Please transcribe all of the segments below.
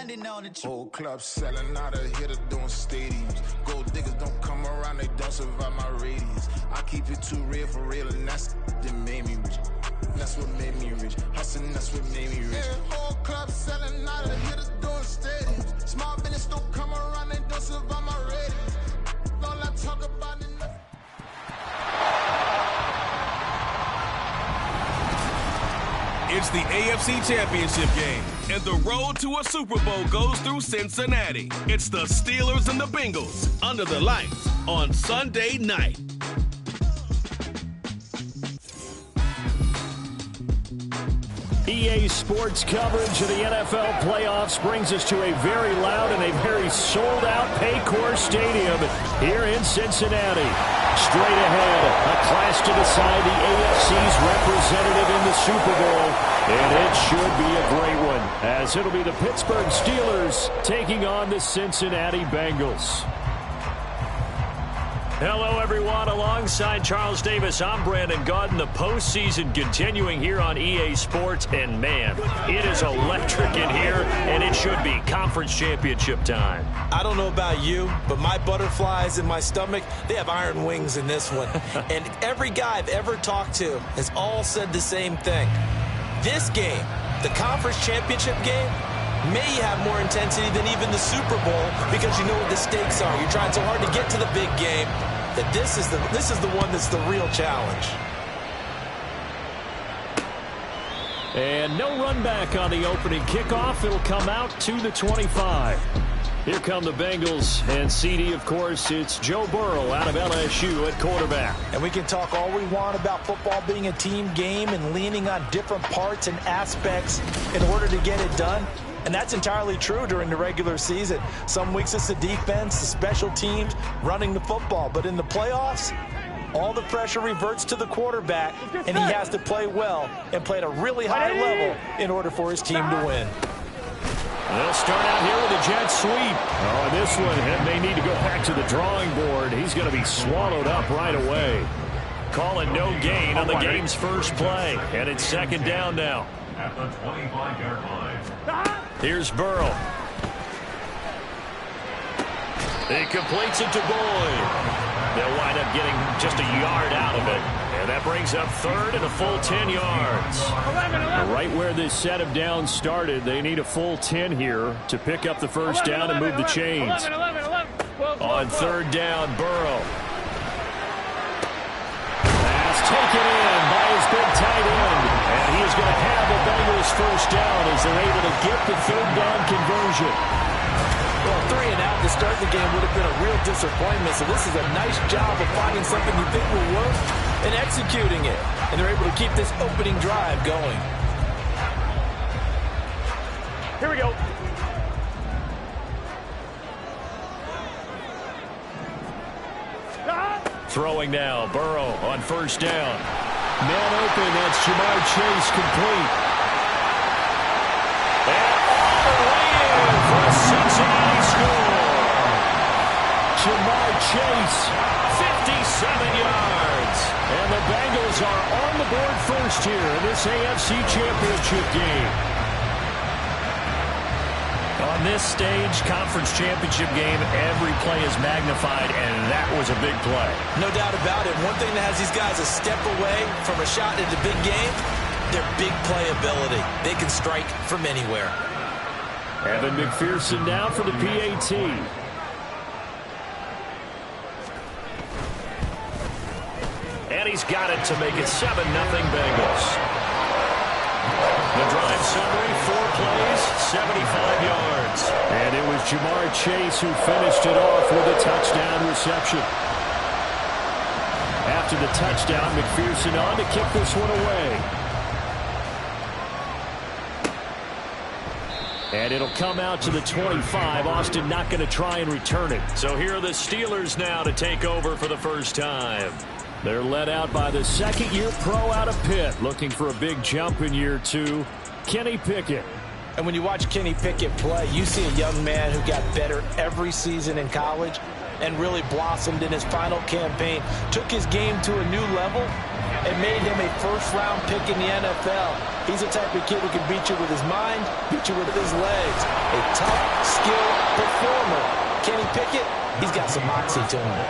grinding on it. Whole club selling out of hitter doing stadiums. Gold diggers don't come around, they don't survive my radius. I keep it too real for real, and that's that made me rich. That's what made me rich. Hustling, that's what made me rich. Yeah, whole club selling out of hitters doing stadiums. Small business don't come around, they don't survive my radius. All I talk about is nothing. It's the AFC Championship game, and the road to a Super Bowl goes through Cincinnati. It's the Steelers and the Bengals under the lights on Sunday night. EA Sports coverage of the NFL playoffs brings us to a very loud and a very sold-out Paycor Stadium here in Cincinnati. Straight ahead, a clash to decide the AFC's representative in the Super Bowl, and it should be a great one, as it'll be the Pittsburgh Steelers taking on the Cincinnati Bengals. Hello, everyone. Alongside Charles Davis, I'm Brandon Gaudin. The postseason continuing here on EA Sports. And, man, it is electric in here, and it should be conference championship time. I don't know about you, but my butterflies in my stomach, they have iron wings in this one. And every guy I've ever talked to has all said the same thing. This game, the conference championship game, may have more intensity than even the Super Bowl because you know what the stakes are. You're trying so hard to get to the big game that this is the one that's the real challenge. And no run back on the opening kickoff. It'll come out to the 25. Here come the Bengals, and CD, of course, it's Joe Burrow out of LSU at quarterback. And we can talk all we want about football being a team game and leaning on different parts and aspects in order to get it done. And that's entirely true during the regular season. Some weeks it's the defense, the special teams, running the football. But in the playoffs, all the pressure reverts to the quarterback, and he has to play well and play at a really high level in order for his team to win. They'll start out here with a jet sweep. Oh, this one may need to go back to the drawing board. He's going to be swallowed up right away. Calling no gain on the game's first play. And it's second down now. At the 25-yard line. Here's Burrow. He completes it to Boyd. They'll wind up getting just a yard out of it. And that brings up third and a full 10 yards. Right where this set of downs started, they need a full 10 here to pick up the first down and move the chains. On third down, Burrow. Pass taken in by his big tight end. And he is going to have the Bengals first down as they're able to get the third down conversion. Well, 3 and out to start the game would have been a real disappointment. So this is a nice job of finding something you think will work and executing it. And they're able to keep this opening drive going. Here we go. Throwing now, Burrow on first down. Man open, that's Jamar Chase complete. And all the way in for a Cincinnati score. Jamar Chase, 57 yards. And the Bengals are on the board first here in this AFC Championship game. On this stage, conference championship game, every play is magnified, and that was a big play. No doubt about it. One thing that has these guys a step away from a shot at the big game, their big play ability. They can strike from anywhere. Evan McPherson now for the PAT. And he's got it to make it 7-0 Bengals. The drive summary, 4 plays, 75 yards. And it was Jamar Chase who finished it off with a touchdown reception. After the touchdown, McPherson on to kick this one away. And it'll come out to the 25. Austin not going to try and return it. So here are the Steelers now to take over for the first time. They're led out by the second-year pro out of Pitt, looking for a big jump in year 2, Kenny Pickett. And when you watch Kenny Pickett play, you see a young man who got better every season in college and really blossomed in his final campaign, took his game to a new level, and made him a first-round pick in the NFL. He's the type of kid who can beat you with his mind, beat you with his legs. A tough, skilled performer. Kenny Pickett, he's got some moxie to him.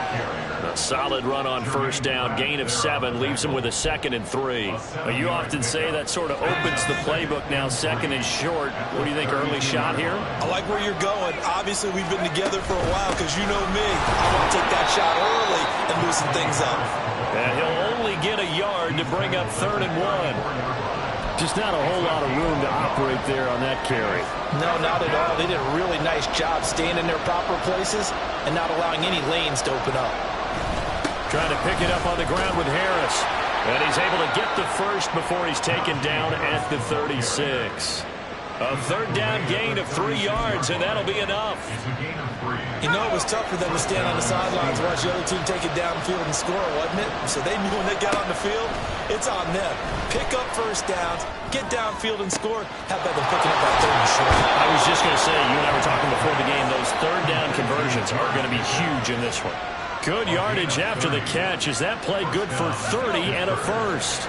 A solid run on first down. Gain of 7 leaves him with a 2nd and 3. You often say that sort of opens the playbook now, 2nd and short. What do you think, early shot here? I like where you're going. Obviously, we've been together for a while because you know me. I want to take that shot early and loosen things up. And he'll only get a yard to bring up 3rd and 1. Just not a whole lot of room to operate there on that carry. No, not at all. They did a really nice job staying in their proper places and not allowing any lanes to open up. Trying to pick it up on the ground with Harris. And he's able to get the first before he's taken down at the 36. A 3rd down gain of 3 yards, and that'll be enough. You know, it was tough for them to stand on the sidelines and watch the other team take it downfield and score, wasn't it? So they knew when they got on the field, it's on them. Pick up first downs, get downfield and score. How about them picking up that 3rd and short? I was just going to say, you and I were talking before the game, those 3rd down conversions are going to be huge in this one. Good yardage after the catch. Is that play good for 30 and a first?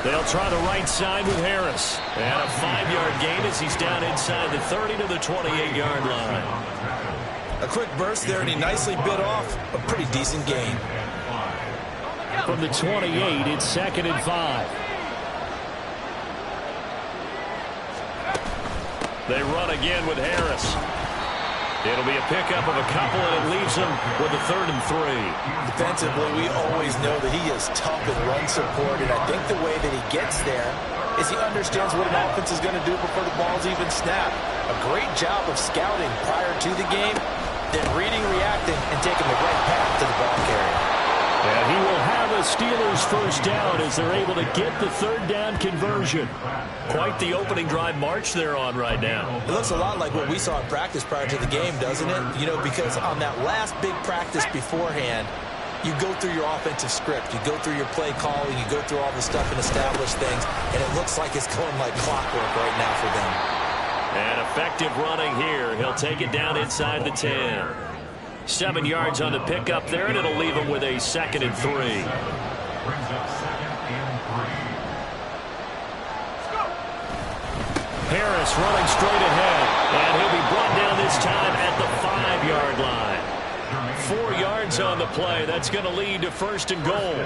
They'll try the right side with Harris. And a 5-yard gain as he's down inside the 30 to the 28-yard line. A quick burst there, and he nicely bit off a pretty decent gain. From the 28, it's 2nd and 5. They run again with Harris. It'll be a pickup of a couple, and it leaves him with a 3rd and 3. Defensively, we always know that he is tough in run support, and I think the way that he gets there is he understands what an offense is going to do before the ball's even snapped. A great job of scouting prior to the game, then reading, reacting, and taking the right path to the ball carrier. And he will have a Steelers first down as they're able to get the 3rd down conversion. Quite the opening drive march they're on right now. It looks a lot like what we saw in practice prior to the game, doesn't it? You know, because on that last big practice beforehand, you go through your offensive script, you go through your play calling, you go through all the stuff and establish things, and it looks like it's going like clockwork right now for them. And effective running here. He'll take it down inside the 10. 7 yards on the pickup there, and it'll leave him with a 2nd and 3. Harris running straight ahead, and he'll be brought down this time at the 5-yard line. 4 yards on the play. That's going to lead to 1st and goal.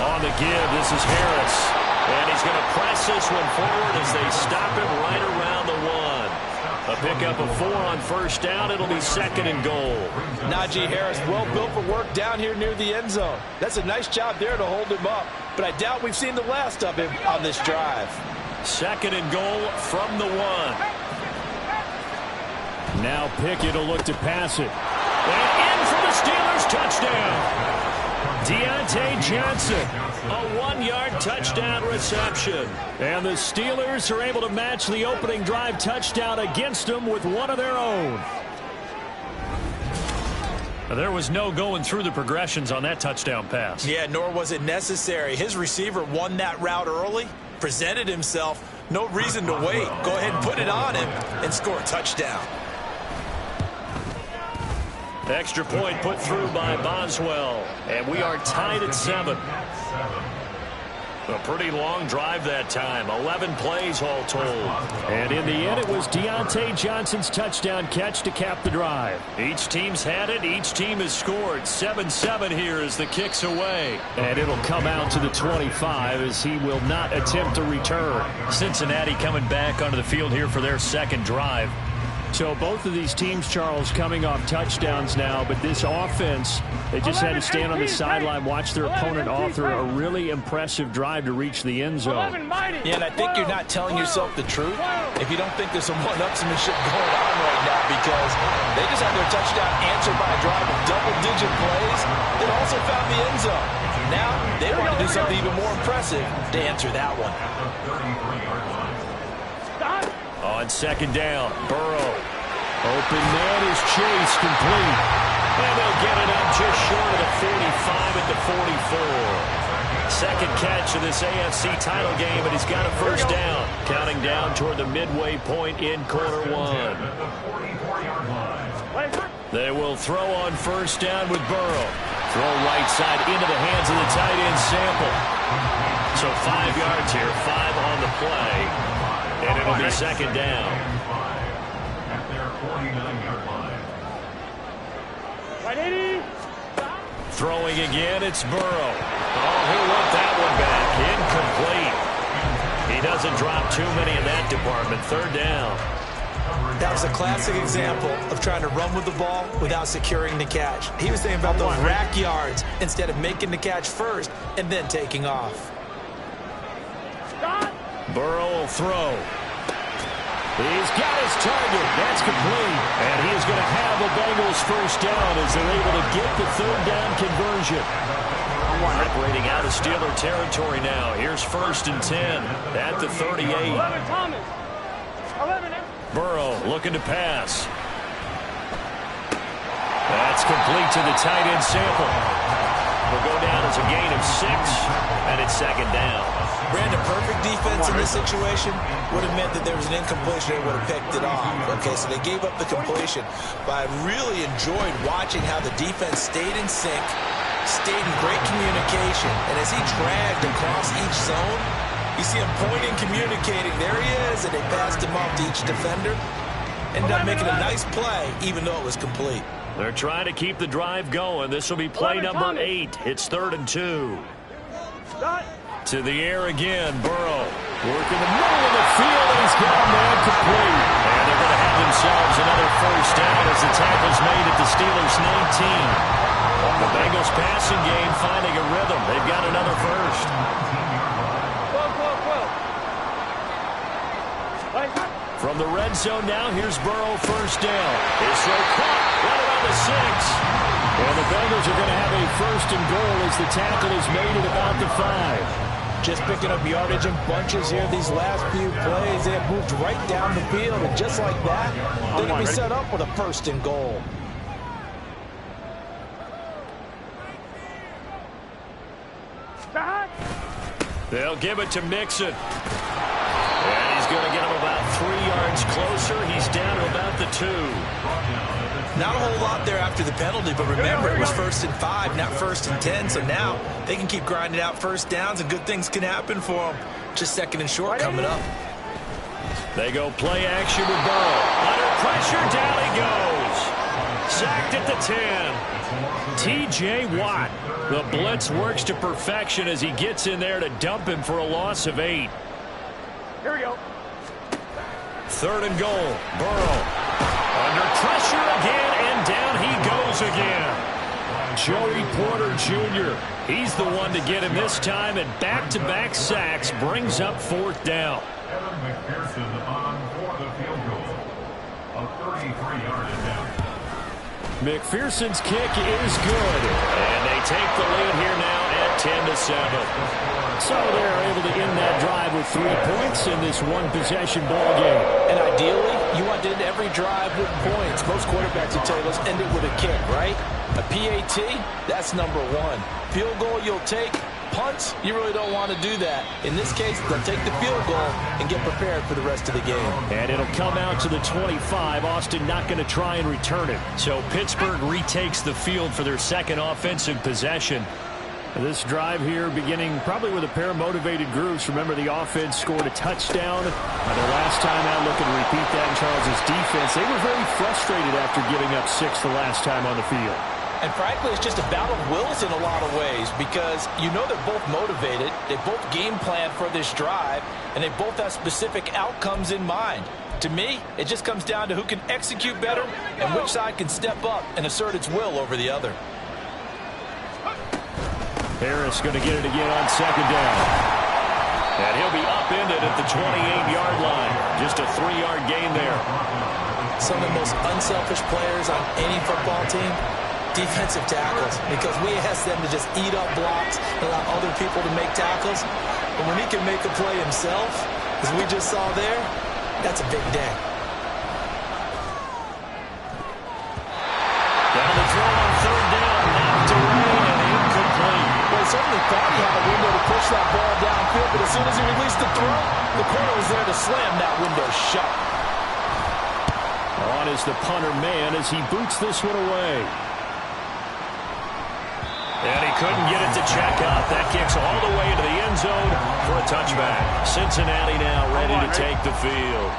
On the give, this is Harris. And he's going to press this one forward as they stop him right around the 1. A pickup of 4 on first down. It'll be 2nd and goal. Najee Harris, well built for work down here near the end zone. That's a nice job there to hold him up. But I doubt we've seen the last of him on this drive. 2nd and goal from the 1. Now Pickett will look to pass it. And in for the Steelers touchdown. Deontay Johnson, a 1-yard touchdown reception. And the Steelers are able to match the opening drive touchdown against them with one of their own. There was no going through the progressions on that touchdown pass. Yeah, nor was it necessary. His receiver won that route early, presented himself. No reason to wait. Go ahead and put it on him and score a touchdown. Extra point put through by Boswell. And we are tied at 7. A pretty long drive that time. 11 plays all told. And in the end, it was Deontay Johnson's touchdown catch to cap the drive. Each team's had it. Each team has scored. 7-7 here as the kick's away. And it'll come out to the 25 as he will not attempt to return. Cincinnati coming back onto the field here for their 2nd drive. So both of these teams, Charles, coming off touchdowns now, but this offense, they just had to stand on the sideline, watch their opponent author a really impressive drive to reach the end zone. Yeah, and I think you're not telling yourself the truth if you don't think there's some one-upsmanship going on right now, because they just had their touchdown answered by a drive of double-digit plays that also found the end zone. Now they want to do something even more impressive to answer that one. On 2nd down, Burrow. Open man is Chase, complete. And they'll get it up just short of the 45 at the 44. Second catch of this AFC title game, and he's got a first down. Counting down toward the midway point in quarter one. They will throw on first down with Burrow. Throw right side into the hands of the tight end Sample. So 5 yards here, 5 on the play. And it'll be second down. At their 49-yard line. Throwing again, it's Burrow. Oh, he'll want that one back. Incomplete. He doesn't drop too many in that department. Third down. That was a classic example of trying to run with the ball without securing the catch. He was thinking about those rack yards instead of making the catch first and then taking off. Burrow will throw. He's got his target. That's complete. And he is going to have the Bengals first down as they're able to get the third down conversion. Separating out of Steeler territory now. Here's first and 10 at the 38. Burrow looking to pass. That's complete to the tight end Sample. Will go down as a gain of 6, and it's second down. Brandon, perfect defense in this situation would have meant that there was an incompletion. They would have picked it off. Okay, so they gave up the completion. But I really enjoyed watching how the defense stayed in sync, stayed in great communication. And as he dragged across each zone, you see him pointing, communicating. There he is, and they passed him off to each defender. Ended up making a nice play, even though it was complete. They're trying to keep the drive going. This will be play number 8. It's 3rd and 2. To the air again, Burrow. Working the middle of the field, and he's got a man complete. And they're going to have themselves another first down as the tackle's made at the Steelers' 19. The Bengals passing game finding a rhythm. They've got another first. From the red zone now, here's Burrow first down. His throw caught right around the 6. And the Bengals are going to have a first and goal as the tackle is made at about the 5. Just picking up yardage in bunches here these last few plays. They have moved right down the field, and just like that, they're going to be set up with a first and goal. They'll give it to Mixon. And he's going to get him about 3 yards closer. He's down to about the 2. Not a whole lot there after the penalty, but remember, it was 1st and 5, not 1st and 10. So now they can keep grinding out first downs, and good things can happen for them. Just 2nd and short coming up. They go play action with Burrow. Under pressure, down he goes. Sacked at the 10. T.J. Watt. The blitz works to perfection as he gets in there to dump him for a loss of 8. Here we go. 3rd and goal. Burrow. Under pressure again, and down he goes again. Joey Porter Jr. He's the one to get him this time, and back-to-back sacks brings up 4th down. Evan McPherson on for the field goal. A 33-yard attempt. McPherson's kick is good. And they take the lead here now at 10-7. So they're able to end that drive with 3 points in this one-possession ball game. And ideally, you want to end every drive with points. Most quarterbacks will tell you, let's end it with a kick, right? A PAT, that's number 1. Field goal you'll take. Punts, you really don't want to do that. In this case, they'll take the field goal and get prepared for the rest of the game. And it'll come out to the 25. Austin not going to try and return it. So Pittsburgh retakes the field for their second offensive possession. This drive here beginning probably with a pair of motivated groups. Remember, the offense scored a touchdown. Their last time out, looking to repeat that in Charles' defense. They were very frustrated after giving up 6 the last time on the field. And frankly, it's just a battle of wills in a lot of ways because you know they're both motivated. They both game plan for this drive, and they both have specific outcomes in mind. To me, it just comes down to who can execute better and which side can step up and assert its will over the other. Harris going to get it again on 2nd down. And he'll be upended at the 28-yard line. Just a 3-yard gain there. Some of the most unselfish players on any football team, defensive tackles, because we ask them to just eat up blocks and allow other people to make tackles. But when he can make a play himself, as we just saw there, that's a big day. Down the throw on 3rd down, knocked away and incomplete. Well, he certainly thought he had a window to push that ball downfield, but as soon as he released the throw, the corner was there to slam that window shut. On is the punter man as he boots this one away. And he couldn't get it to check up. That kicks all the way into the end zone for a touchback. Cincinnati now ready to take the field.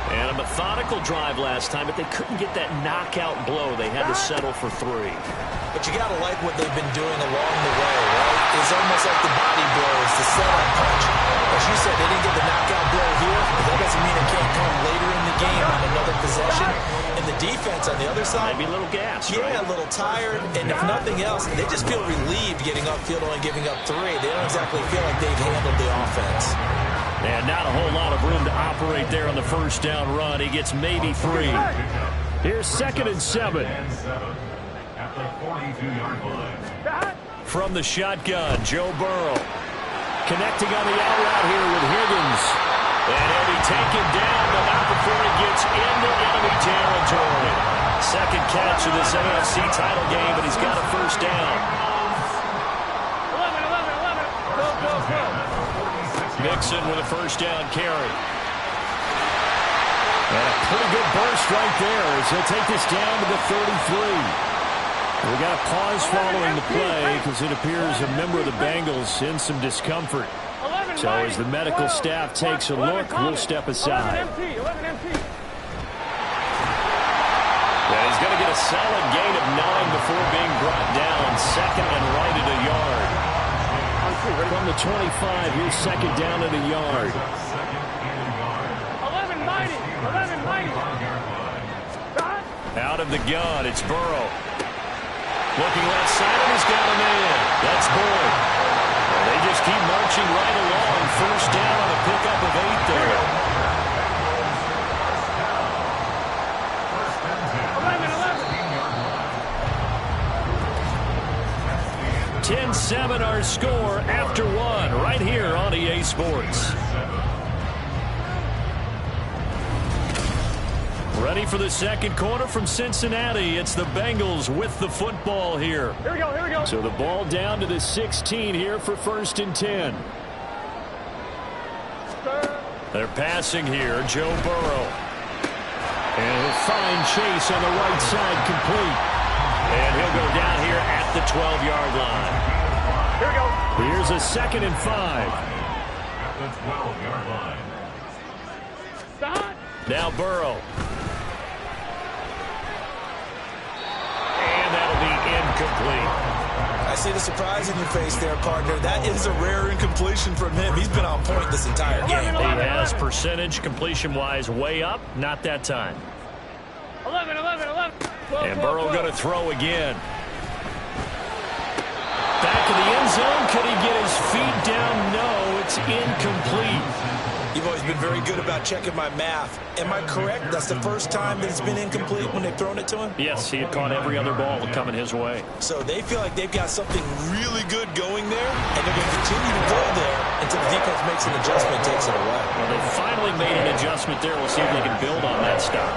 And a methodical drive last time, but they couldn't get that knockout blow. They had to settle for 3. But you got to like what they've been doing along the way, right? It's almost like the body blows, the setup punch. As you said, they didn't get the knockout blow here, but that doesn't mean it can't come later in the game on another possession. And the defense on the other side, maybe a little gas, yeah, right? A little tired. And if nothing else, they just feel relieved getting upfield only giving up 3. They don't exactly feel like they've handled the offense. And not a whole lot of room to operate there on the first down run. He gets maybe 3. Here's 2nd and 7. At the 42-yard line. From the shotgun, Joe Burrow. Connecting on the out route here with Higgins. And he'll be taken down, but not before he gets into enemy territory. Second catch of this AFC title game, but he's got a first down. 11. Go. Mixon with a first down carry. And a pretty good burst right there as he'll take this down to the 33. We got a pause following the play because it appears a member of the Bengals in some discomfort. So as the medical staff takes a look, we'll step aside. 11 empty. Yeah, he's going to get a solid gain of 9 before being brought down. Second and right at a yard. From the 25, here's second down at a yard. 11 Out of the gun, it's Burrow. Looking left side, and he's got a man. That's Boyd. And they just keep marching right along. First down on a pickup of 8 there. 10-7 our score after 1 right here on EA Sports. Ready for the second quarter from Cincinnati. It's the Bengals with the football here. Here we go. So the ball down to the 16 here for 1st and 10. They're passing here, Joe Burrow. And he'll find Chase on the right side complete. And he'll go down here at the 12-yard line. Here we go. Here's a 2nd and 5. At the 12-yard line. Stop. Now Burrow. And that'll be incomplete. I see the surprise in your face there, partner. That is a rare incompletion from him. He's been on point this entire game. He has percentage completion-wise way up. Not that time. 11. And Burrow going to throw again. Back in the end zone. Could he get his feet down? No, it's incomplete. You've always been very good about checking my math. Am I correct? That's the first time that it's been incomplete when they've thrown it to him? Yes, he had caught every other ball coming his way. So they feel like they've got something really good going there, and they're going to continue to go there until the defense makes an adjustment and takes it away. Well, they finally made an adjustment there. We'll see if they can build on that stop.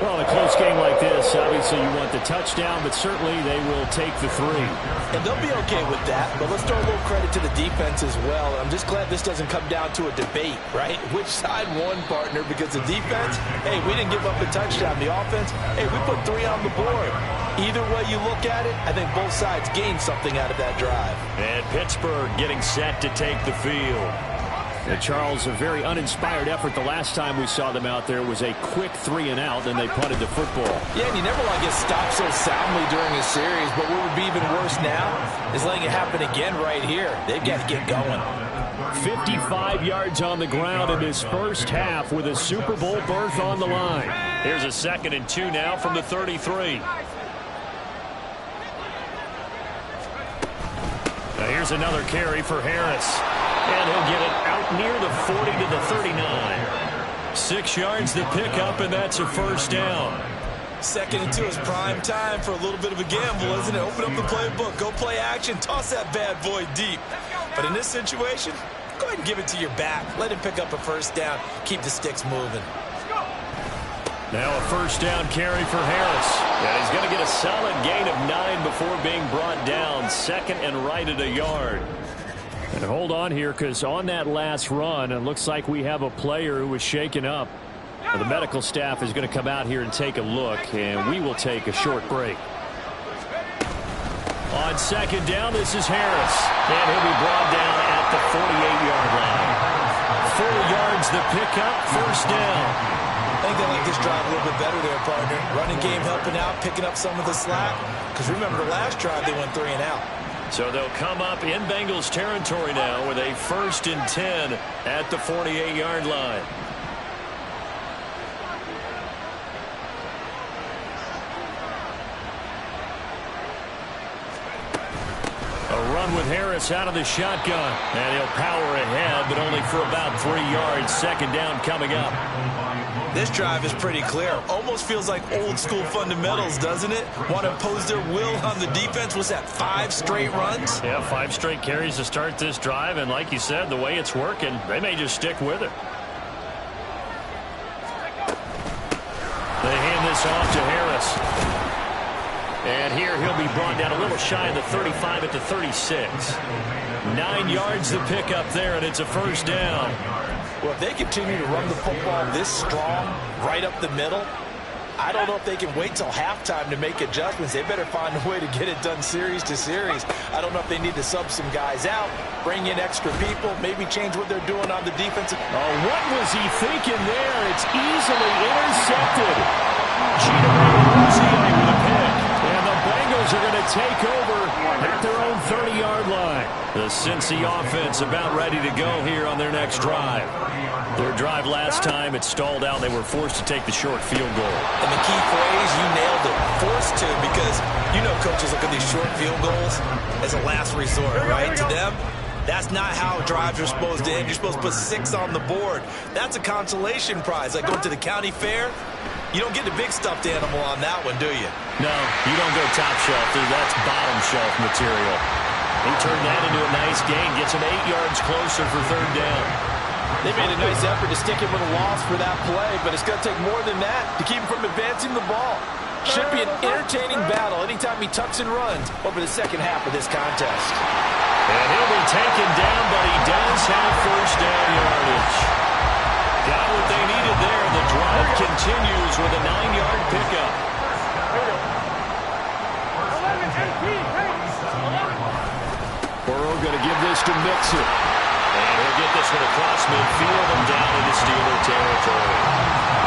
Well, in a close game like this, obviously you want the touchdown, but certainly they will take the 3. And they'll be okay with that, but let's throw a little credit to the defense as well. I'm just glad this doesn't come down to a debate, right? Which side won, partner? Because the defense, hey, we didn't give up a touchdown. The offense, hey, we put 3 on the board. Either way you look at it, I think both sides gained something out of that drive. And Pittsburgh getting set to take the field. And Charles, a very uninspired effort. The last time we saw them out there was a quick 3 and out, and they punted the football. Yeah, and you never want to get stopped so soundly during a series, but what would be even worse now is letting it happen again right here. They've got to get going. 55 yards on the ground in this first half with a Super Bowl berth on the line. Here's a 2nd and 2 now from the 33. Now here's another carry for Harris. And he'll get it out near the 40 to the 39. 6 yards to pick up, and that's a first down. 2nd and 2 is prime time for a little bit of a gamble, isn't it? Open up the playbook, go play action, toss that bad boy deep. But in this situation, go ahead and give it to your back. Let him pick up a first down. Keep the sticks moving. Now a first down carry for Harris. And he's going to get a solid gain of 9 before being brought down. 2nd and right at a yard. And hold on here, because on that last run, it looks like we have a player who was shaken up. The medical staff is going to come out here and take a look, and we will take a short break. On second down, this is Harris. And he'll be brought down at the 48-yard line. 4 yards the pickup, first down. I think they like this drive a little bit better there, partner. Running game helping out, picking up some of the slack. Because remember, the last drive they went 3 and out. So they'll come up in Bengals territory now with a 1st and 10 at the 48-yard line. A run with Harris out of the shotgun. And he'll power ahead, but only for about 3 yards. Second down coming up. This drive is pretty clear. Almost feels like old school fundamentals, doesn't it? Want to impose their will on the defense. Was that 5 straight runs? Yeah, 5 straight carries to start this drive. And like you said, the way it's working, they may just stick with it. They hand this off to Harris. And here he'll be brought down a little shy of the 35 at the 36. 9 yards to pick up there, and it's a first down. Well, if they continue to run the football this strong, right up the middle, I don't know if they can wait till halftime to make adjustments. They better find a way to get it done series to series. I don't know if they need to sub some guys out, bring in extra people, maybe change what they're doing on the defensive. Oh, what was he thinking there? It's easily intercepted. Gina with a pick. And the Bengals are going to take over at their own 30-yard line. The Cincy offense about ready to go here on their next drive. Their drive last time, it stalled out. They were forced to take the short field goal. And the key phrase, you nailed it, forced to, because you know coaches look at these short field goals as a last resort, right? To them, that's not how drives are supposed to end. You're supposed to put 6 on the board. That's a consolation prize. Like going to the county fair, you don't get the big stuffed animal on that one, do you? No, you don't go top shelf. That's bottom shelf material. He turned that into a nice gain, gets him 8 yards closer for third down. They made a nice effort to stick him with a loss for that play, but it's going to take more than that to keep him from advancing the ball. Should be an entertaining battle anytime he tucks and runs over the second half of this contest. And he'll be taken down, but he does have first down yardage. Got what they needed there. The drive continues with a 9-yard pickup. 11, 18, hey, 11. Burrow going to give this to Mixon. And he'll get this one across midfield and down into Steeler territory.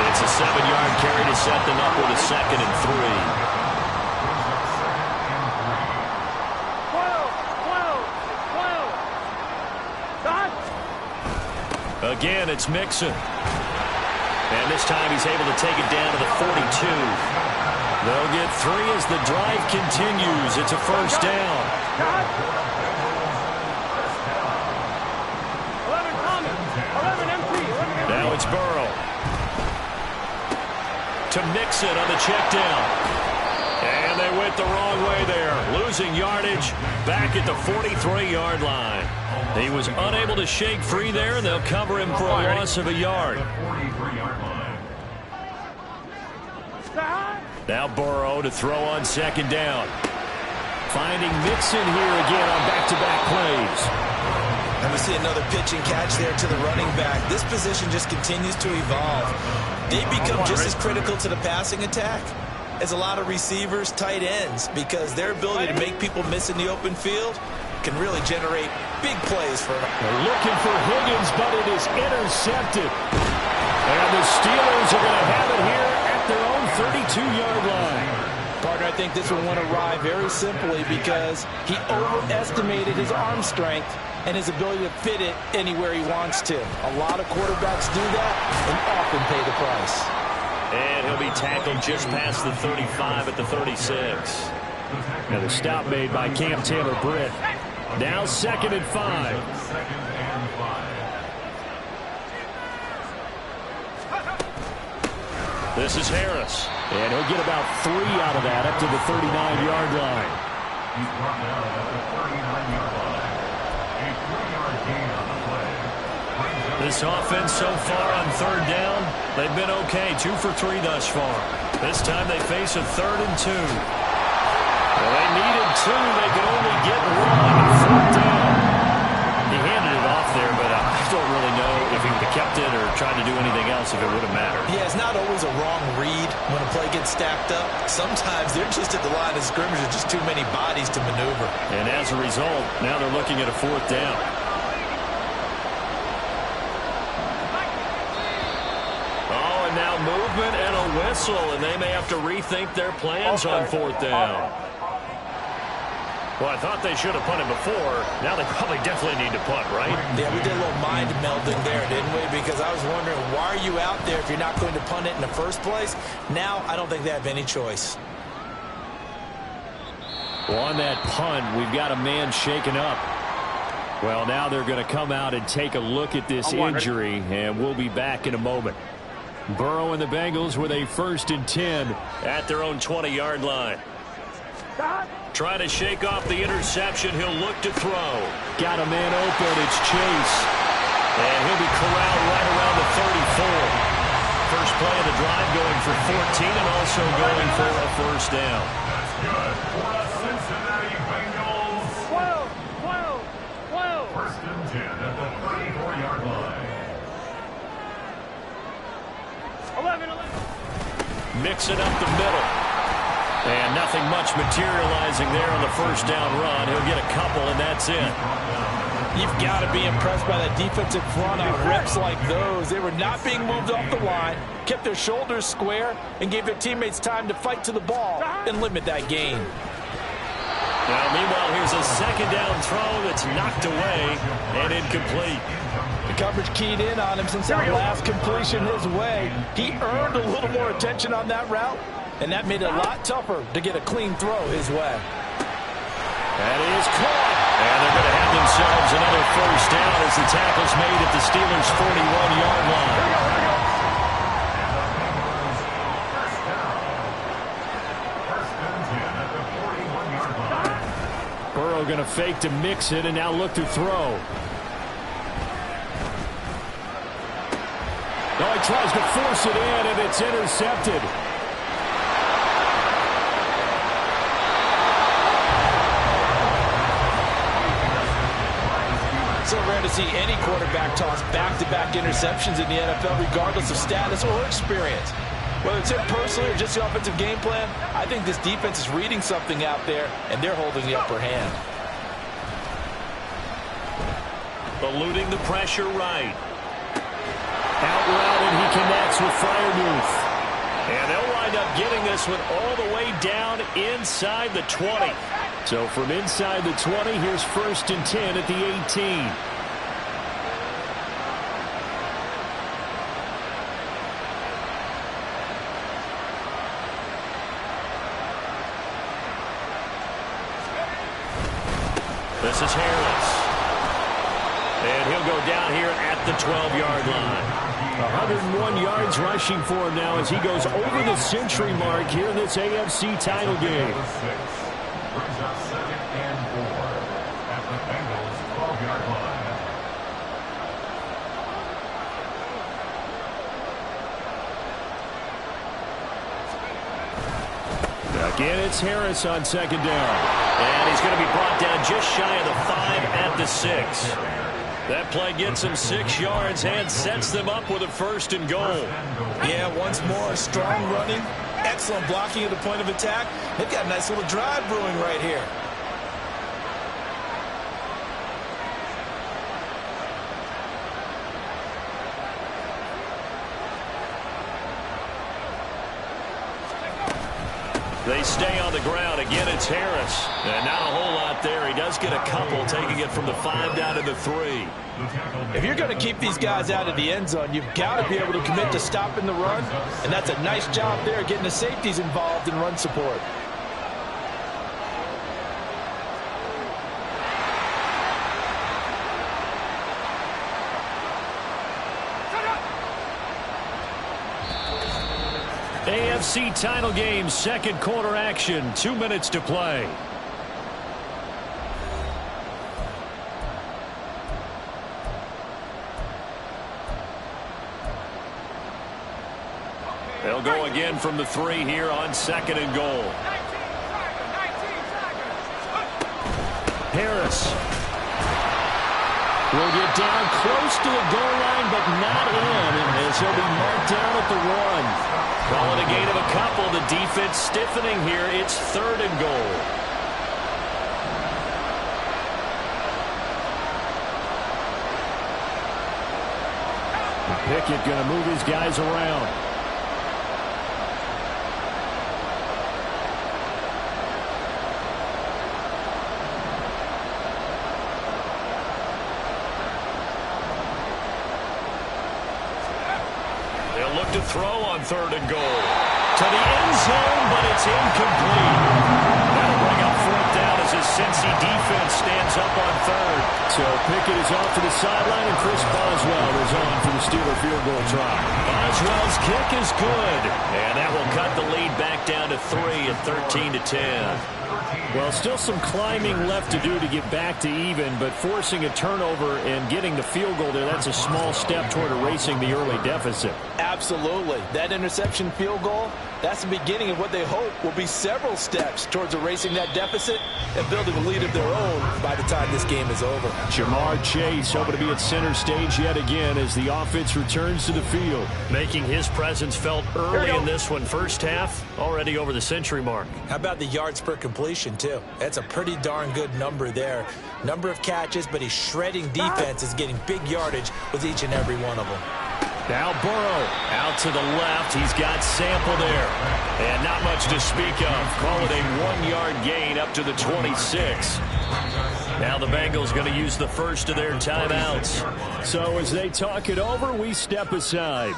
It's a 7-yard carry to set them up with a 2nd and 3. 12. Again, it's Mixon. And this time he's able to take it down to the 42. They'll get 3 as the drive continues. It's a first down. 11 Thomas, 11 empty, 11 empty. Now it's Burrow. To Mixon on the check down. And they went the wrong way there. Losing yardage back at the 43-yard line. He was unable to shake free there, and they'll cover him for a loss of a yard. Now Burrow to throw on second down. Finding Mixon here again on back-to-back plays. And we see another pitch and catch there to the running back. This position just continues to evolve. They become just as critical to the passing attack as a lot of receivers, tight ends, because their ability to make people miss in the open field can really generate big plays for them. They're looking for Higgins, but it is intercepted. And the Steelers are going to have it here at their own 32-yard line. Partner, I think this one went awry very simply because he overestimated his arm strength and his ability to fit it anywhere he wants to. A lot of quarterbacks do that and often pay the price. And he'll be tackled just past the 35 at the 36. Now the stop made by Cam Taylor-Britt. Now 2nd and 5. This is Harris. And he'll get about 3 out of that up to the 39-yard line. He's brought down at the 39-yard line. A 3-yard gain on the play. This offense so far on third down, they've been okay. 2 for 3 thus far. This time they face a 3rd and 2. Well, they needed 2. They could only get 1. 4th down. sometimes they're just at the line of scrimmage with just too many bodies to maneuver. And as a result, now they're looking at a 4th down. Oh, and now movement and a whistle, and they may have to rethink their plans on 4th down. Well, I thought they should have punted before. Now they probably definitely need to punt, right? Yeah, we did a little mind melding there, didn't we? Because I was wondering, why are you out there if you're not going to punt it in the first place? Now, I don't think they have any choice. Well, on that punt, we've got a man shaken up. Well, now they're going to come out and take a look at this injury, and we'll be back in a moment. Burrow and the Bengals with a 1st and 10 at their own 20-yard line. Trying to shake off the interception. He'll look to throw. Got a man open. It's Chase. And he'll be corralled right around the 34. First play of the drive going for 14 and also going for a 1st down. That's good for the Cincinnati Bengals. 12. 1st and 10 at the 34-yard line. 11. Mixing up the middle. And nothing much materializing there on the 1st down run. He'll get a couple, and that's it. You've got to be impressed by that defensive front on reps like those. They were not being moved off the line, kept their shoulders square, and gave their teammates time to fight to the ball and limit that gain. Now, meanwhile, here's a 2nd down throw that's knocked away and incomplete. The coverage keyed in on him since that last completion his way. He earned a little more attention on that route, and that made it a lot tougher to get a clean throw his way. That is caught. And they're going to have themselves another 1st down as the tackle's made at the Steelers' 41-yard line. Burrow going to fake to mix it and now look to throw. Oh, he tries to force it in, and it's intercepted. So rare to see any quarterback toss back-to-back interceptions in the NFL, regardless of status or experience. Whether it's him personally or just the offensive game plan, I think this defense is reading something out there, and they're holding the upper hand. Eluding the pressure right. Out route, and he connects with Freiermuth. And they'll wind up getting this one all the way down inside the 20. So from inside the 20, here's 1st and 10 at the 18. This is Harris. And he'll go down here at the 12-yard line. 101 yards rushing for him now as he goes over the century mark here in this AFC title game. Brings up 2nd and 4 at the Bengals' 12-yard line. Again, it's Harris on 2nd down. And he's going to be brought down just shy of the 5 at the 6. That play gets him 6 yards and sets them up with a 1st and goal. Yeah, once more, strong running, excellent blocking at the point of attack. They've got a nice little drive brewing right here. They stay on the ground. Again, it's Harris. And not a whole lot there. He does get a couple, taking it from the 5 down to the 3. If you're going to keep these guys out of the end zone, you've got to be able to commit to stopping the run. And that's a nice job there, getting the safeties involved in run support. AFC title game, 2nd quarter action, 2 minutes to play. They'll go again from the 3 here on 2nd and goal. Harris. will get down close to the goal line, but not in, as he'll be marked down at the 1. Call it a gain of a couple. The defense stiffening here. It's 3rd and goal. Pickett going to move his guys around. They'll look to throw on 3rd and goal. To the end zone, but it's incomplete. That'll bring up 4th down as his Cincy defense stands up on 3rd. So Pickett is off to the sideline, and Chris Boswell is on for the Steeler field goal try. Boswell's kick is good, and that will cut the lead back down to 3 at 13-10. Well, still some climbing left to do to get back to even, but forcing a turnover and getting the field goal there, that's a small step toward erasing the early deficit. Absolutely. That interception field goal, that's the beginning of what they hope will be several steps towards erasing that deficit and building a lead of their own by the time this game is over. Jamar Chase hoping to be at center stage yet again as the offense returns to the field. Making his presence felt early in this one. First half, already over the century mark. How about the yards per completion, too? That's a pretty darn good number there. Number of catches, but his shredding defense is getting big yardage with each and every one of them. Now Burrow out to the left. He's got Sample there. And not much to speak of. Call it a 1-yard gain up to the 26. Now the Bengals going to use the first of their timeouts. So as they talk it over, we step aside.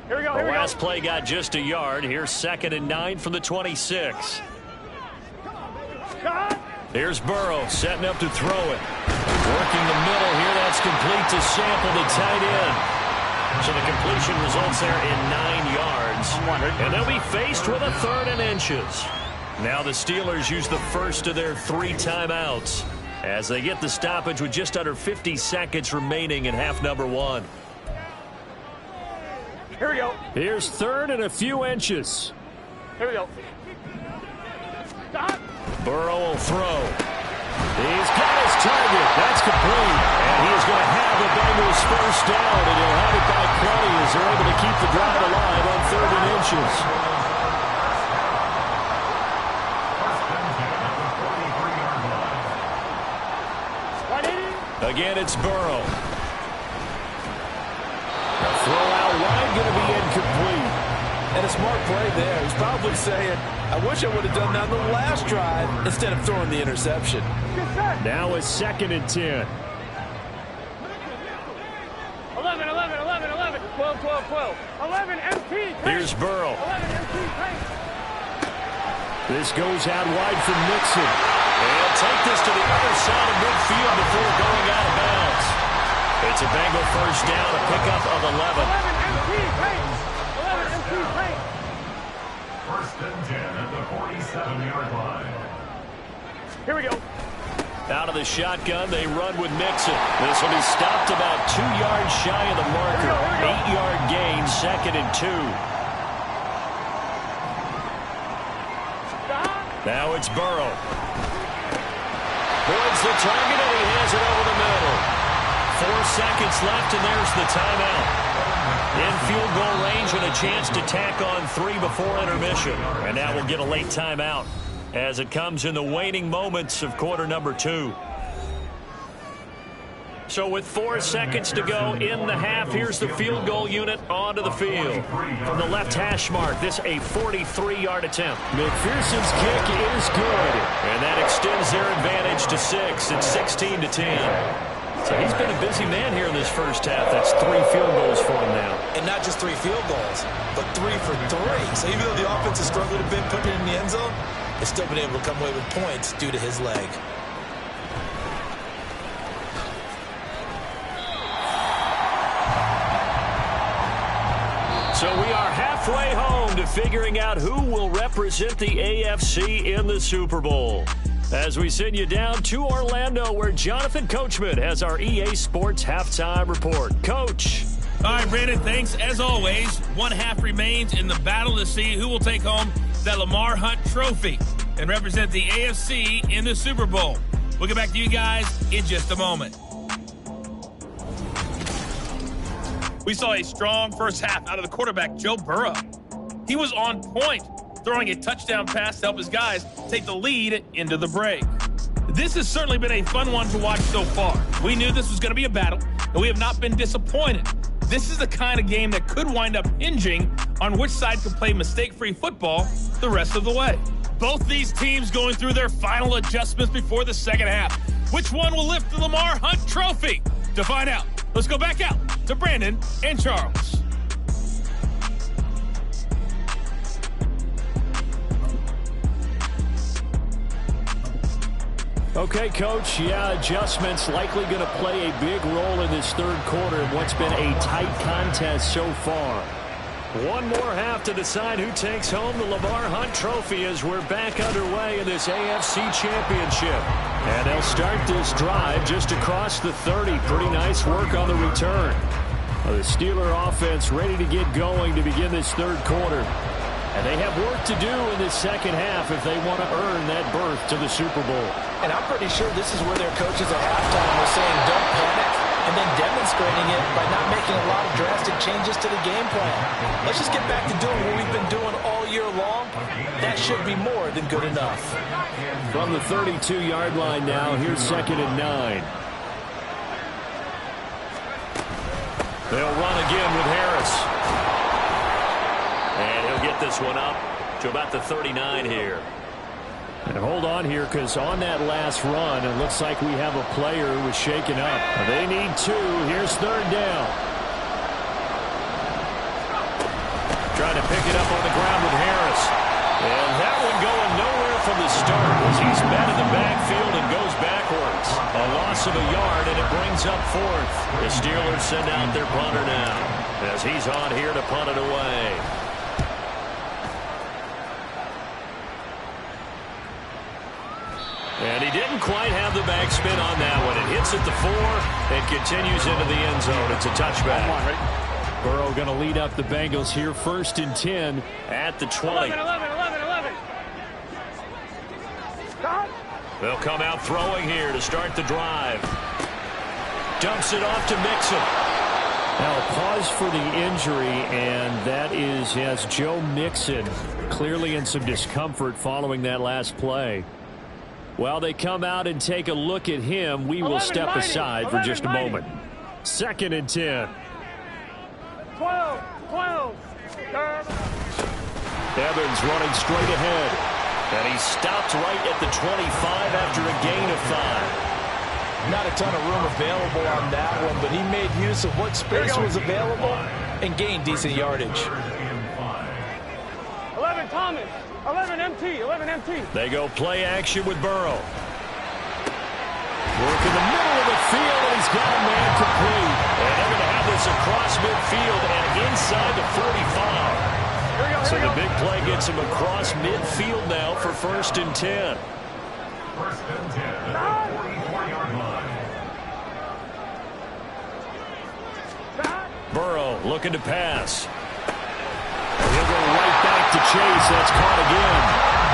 Here we go. The last play got just a yard. Here's 2nd and 9 from the 26. Here's Burrow setting up to throw it. Working the middle here. That's complete to Sample, the tight end. So the completion results there in 9 yards. And they'll be faced with a 3rd and inches. Now the Steelers use the first of their 3 timeouts as they get the stoppage with just under 50 seconds remaining in half number 1. Here we go. Here's 3rd and a few inches. Here we go. Stop. Burrow will throw. He's got his target. That's complete. And he is going to have the Bengals first down, and he'll have it by plenty as they're able to keep the drive alive on 3rd and inches. Again, it's Burrow. The throw out wide going to be incomplete. And a smart play there. He's probably saying, I wish I would have done that on the last drive instead of throwing the interception. Now it's 2nd and 10. 11, 12, 12. 11 MP. Here's Burrow. 11 MP. This goes out wide from Nixon. And take this to the other side of midfield before going out of bounds. It's a Bengal first down, a pickup of 11. 11 MP. 11 MP. 1st and 10 at the 47-yard line. Here we go. Out of the shotgun, they run with Nixon. This will be stopped about 2 yards shy of the marker. 8-yard gain, 2nd and 2. Now it's Burrow. Boards the target, and he has it over the middle. 4 seconds left, and there's the timeout. In field goal range and a chance to tack on 3 before intermission. And now we'll get a late timeout as it comes in the waning moments of quarter number 2. So with 4 seconds to go in the half, here's the field goal unit onto the field. From the left hash mark, this a 43-yard attempt. McPherson's kick is good. And that extends their advantage to 6. It's 16-10. So he's been a busy man here in this first half. That's 3 field goals for him now. And not just 3 field goals, but 3 for 3. So even though the offense has struggled a bit putting it in the end zone, they've still been able to come away with points due to his leg. So we are halfway home to figuring out who will represent the AFC in the Super Bowl. As we send you down to Orlando, where Jonathan Coachman has our EA Sports Halftime Report. Coach. All right, Brandon, thanks. As always, 1 half remains in the battle to see who will take home that Lamar Hunt trophy. and represent the AFC in the Super Bowl. We'll get back to you guys in just a moment. We saw a strong first half out of the quarterback, Joe Burrow. He was on point, throwing a touchdown pass to help his guys take the lead into the break. This has certainly been a fun one to watch so far. We knew this was going to be a battle, and we have not been disappointed. This is the kind of game that could wind up hinging on which side could play mistake-free football the rest of the way. Both these teams going through their final adjustments before the second half. Which one will lift the Lamar Hunt Trophy? To find out, let's go back out to Brandon and Charles. Okay, Coach, adjustments likely going to play a big role in this third quarter in what's been a tight contest so far. One more half to decide who takes home the Lamar Hunt Trophy as we're back underway in this AFC Championship. And they'll start this drive just across the 30. Pretty nice work on the return. The Steeler offense ready to get going to begin this third quarter. And they have work to do in this second half if they want to earn that berth to the Super Bowl. And I'm pretty sure this is where their coaches at halftime were saying, don't panic, and then demonstrating it by not making a lot of drastic changes to the game plan. Let's just get back to doing what we've been doing all year long. That should be more than good enough. From the 32-yard line now, here's 2nd and 9. They'll run again with Harris. And he'll get this one up to about the 39 here. And hold on here, because on that last run, it looks like we have a player who was shaken up. They need 2. Here's 3rd down. Trying to pick it up on the ground with Harris. And that one going nowhere from the start as he's met in the backfield and goes backwards. A loss of a yard, and it brings up 4th. The Steelers send out their punter now as he's on here to punt it away. And he didn't quite have the backspin on that one. It hits at the 4 and continues into the end zone. It's a touchback. Burrow going to lead up the Bengals here, 1st and 10 at the 20. 11. They'll come out throwing here to start the drive. Dumps it off to Mixon. Now a pause for the injury, and that is, yes, Joe Mixon clearly in some discomfort following that last play. While they come out and take a look at him, we will step aside for just a moment. 2nd and 10. 12. Evans running straight ahead. And he stopped right at the 25 after a gain of 5. Not a ton of room available on that one, but he made use of what space was available and gained decent yardage. 11 Thomas. 11 MT. They go play action with Burrow. Work in the middle of the field, and he's got a man complete. And they're going to have this across midfield and inside the 45. So the big play gets him across midfield now for 1st and 10. 1st and 10, 44-yard line. Burrow looking to pass. He'll go right back to Chase. That's caught again.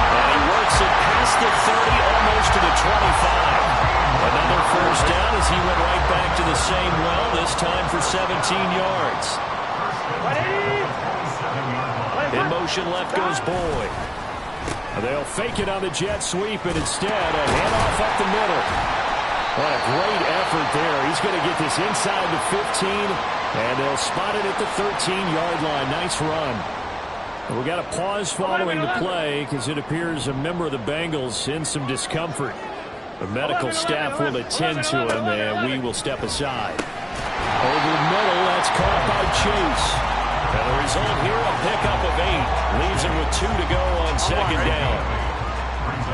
And he works it past the 30, almost to the 25. Another 1st down as he went right back to the same well, this time for 17 yards. In motion left goes Boyd. They'll fake it on the jet sweep, and instead a handoff up the middle. What a great effort there. He's going to get this inside the 15, and they'll spot it at the 13-yard line. Nice run. We got a pause following the play because it appears a member of the Bengals in some discomfort. The medical staff will attend to him, and we will step aside. Over the middle, that's caught by Chase. And the result here, a pickup of 8. Leaves him with 2 to go on 2nd down.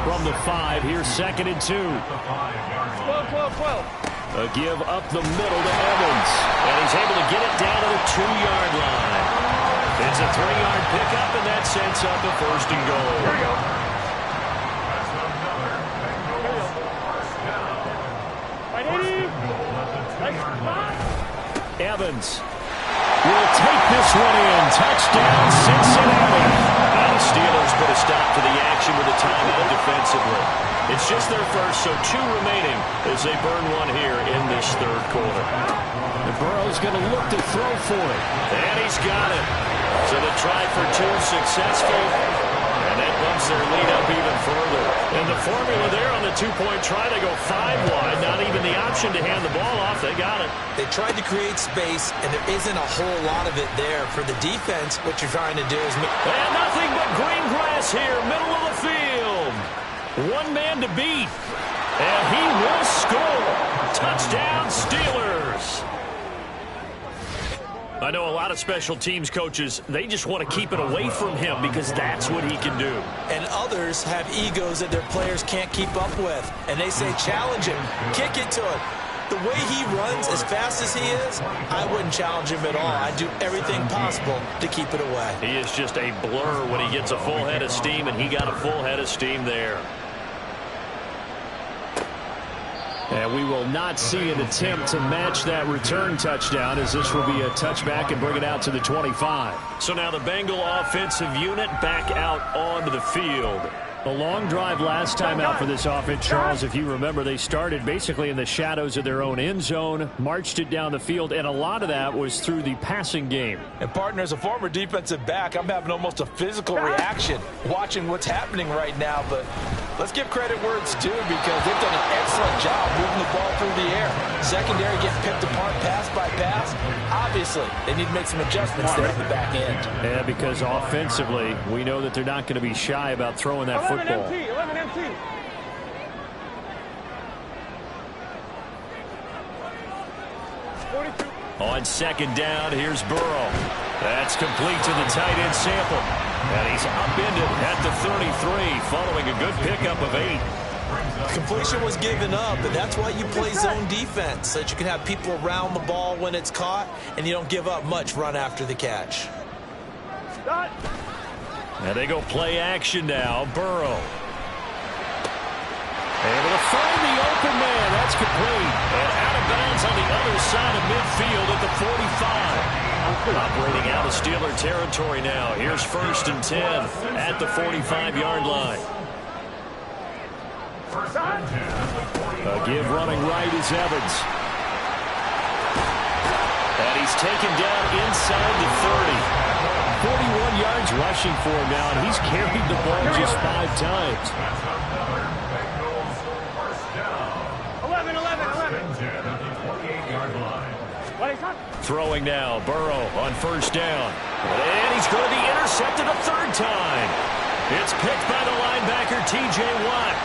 From the 5, here's 2nd and 2. 12. A give up the middle to Evans. And he's able to get it down to the 2-yard line. It's a 3-yard pickup, and that sets up a 1st and goal. Here we go. Evans will take this one in. Touchdown, Cincinnati. Now the Steelers put a stop to the action with a timeout defense. It's just their first, so 2 remaining as they burn one here in this third quarter. And Burrow's going to look to throw for it. And he's got it. So the try for 2 successful. And that bumps their lead up even further. And the formula there on the 2-point try, they go 5 wide. Not even the option to hand the ball off. They got it. They tried to create space, and there isn't a whole lot of it there. For the defense, what you're trying to do is... And nothing but green grass here, middle of the field. 1 man to beat. And he will score. Touchdown, Steelers. I know a lot of special teams coaches, they just want to keep it away from him because that's what he can do. And others have egos that their players can't keep up with. And they say, challenge him, kick it to him. The way he runs as fast as he is, I wouldn't challenge him at all. I'd do everything possible to keep it away. He is just a blur when he gets a full head of steam, and he got a full head of steam there. And we will not see an attempt to match that return touchdown, as this will be a touchback and bring it out to the 25. So now the Bengal offensive unit back out onto the field. A long drive last time out for this offense, Charles. If you remember, they started basically in the shadows of their own end zone, marched it down the field, and a lot of that was through the passing game. And partner, as a former defensive back, I'm having almost a physical reaction watching what's happening right now. But let's give credit where it's due, because they've done an excellent job moving the ball through the air. Secondary getting picked apart pass by pass. Obviously, they need to make some adjustments there at the back end. Yeah, because offensively, we know that they're not going to be shy about throwing that football. 11 MT. On second down, here's Burrow. That's complete to the tight end Sample. And he's upended at the 33, following a good pickup of 8. Completion was given up, and that's why you play zone defense, so that you can have people around the ball when it's caught, and you don't give up much run after the catch. And they go play action now. Burrow. Able to find the open man. That's complete. And out of bounds on the other side of midfield at the 45. Operating out of Steeler territory now. Here's 1st and 10 at the 45-yard line. A give running right is Evans. And he's taken down inside the 30. 41 yards rushing for him now, and he's carried the ball just 5 times. 11. Throwing now, Burrow on 1st down. And he's going to be intercepted a 3rd time. It's picked by the linebacker, T.J. Watt.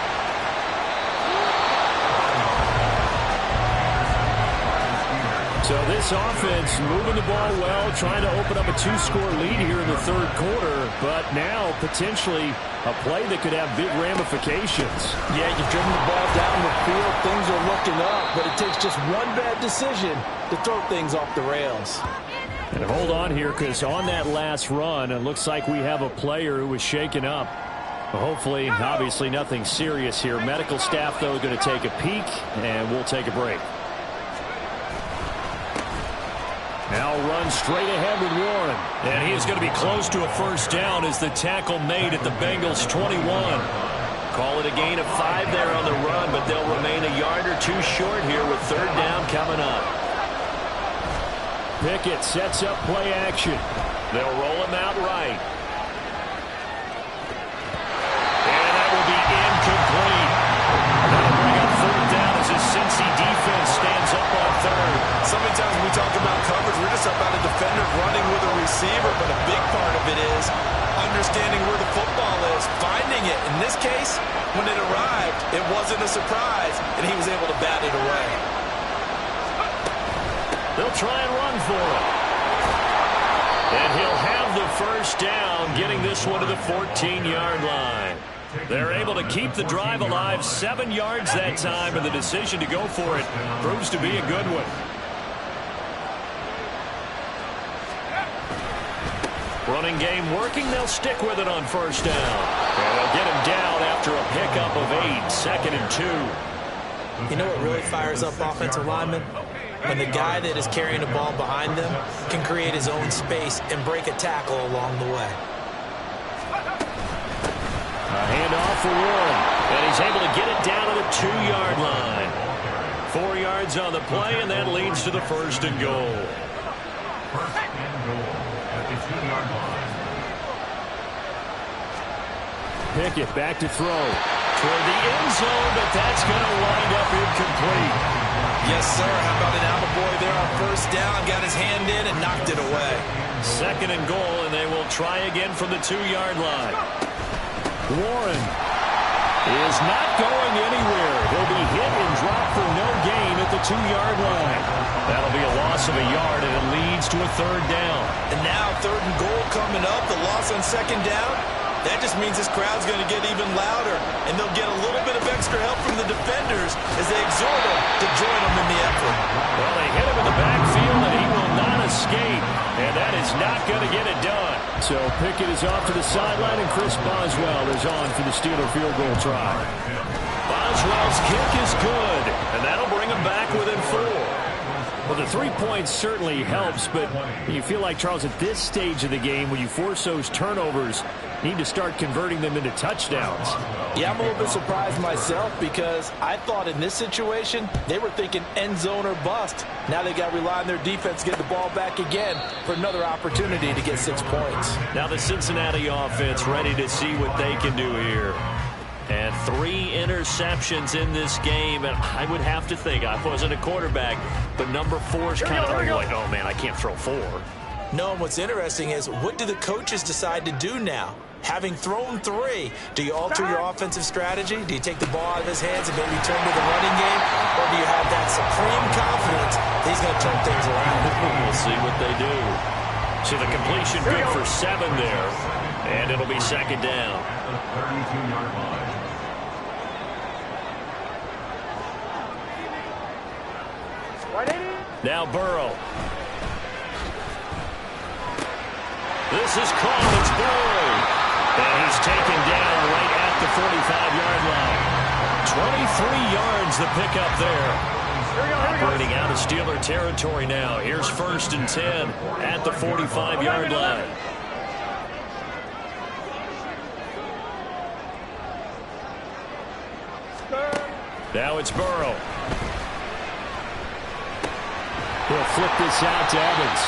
So this offense moving the ball well, trying to open up a 2-score lead here in the 3rd quarter, but now potentially a play that could have big ramifications. Yeah, you've driven the ball down the field, things are looking up, but it takes just one bad decision to throw things off the rails. And hold on here, because on that last run, it looks like we have a player who was shaken up. Hopefully, obviously nothing serious here. Medical staff, though, going to take a peek, and we'll take a break. Now run straight ahead with Warren. And he is going to be close to a 1st down as the tackle made at the Bengals 21. Call it a gain of 5 there on the run, but they'll remain a yard or 2 short here with 3rd down coming up. Pickett sets up play action. They'll roll him out right. And that will be incomplete. That'll bring up 3rd down as his Cincy defense stands up on 3rd. So many times when we talk about coverage, we're just about a defender running with a receiver, but a big part of it is understanding where the football is, finding it. In this case, when it arrived, it wasn't a surprise, and he was able to bat it away. They'll try and run for it. And he'll have the 1st down, getting this one to the 14-yard line. They're able to keep the drive alive, 7 yards that time, and the decision to go for it proves to be a good one. Running game working, they'll stick with it on 1st down. And they'll get him down after a pickup of 8, 2nd and 2. You know what really fires up offensive linemen? When the guy that is carrying the ball behind them can create his own space and break a tackle along the way. A handoff for Warren. And he's able to get it down to the 2-yard line. 4 yards on the play, and that leads to the 1st and goal. 1st and goal at the 2-yard line. Pickett back to throw toward the end zone, but that's going to wind up incomplete. Yes, sir. How about an Albaboy there on 1st down? Got his hand in and knocked it away. 2nd and goal, and they will try again from the 2-yard line. Warren is not going anywhere. He'll be hit and dropped for no gain at the 2-yard line. That'll be a loss of a yard, and it leads to a 3rd down. And now 3rd and goal coming up. The loss on 2nd down. That just means this crowd's going to get even louder, and they'll get a little bit of extra help from the defenders as they exhort them to join them in the effort. Well, they hit him in the backfield, and he will not escape, and that is not going to get it done. So Pickett is off to the sideline, and Chris Boswell is on for the Steeler field goal try. Boswell's kick is good, and that'll bring him back within 4. Well, the 3 points certainly helps, but you feel like, Charles, at this stage of the game, when you force those turnovers, you need to start converting them into touchdowns. Yeah, I'm a little bit surprised myself because I thought in this situation, they were thinking end zone or bust. Now they got to rely on their defense to get the ball back again for another opportunity to get 6 points. Now the Cincinnati offense ready to see what they can do here. And 3 interceptions in this game, and I would have to think, I wasn't a quarterback, but number 4 is kind of like, oh man, I can't throw 4. No, and what's interesting is, what do the coaches decide to do now? Having thrown 3, do you alter your offensive strategy? Do you take the ball out of his hands and maybe turn to the running game? Or do you have that supreme confidence that he's going to turn things around? We'll see what they do. So the completion good for 7 there, and it'll be 2nd down. 32-yard line. Now Burrow. This is caught. It's Boyd. And he's taken down right at the 45-yard line. 23 yards the pickup there. Operating out of Steeler territory now. Here's 1st and 10 at the 45-yard line. Now it's Burrow. He'll flip this out to Evans.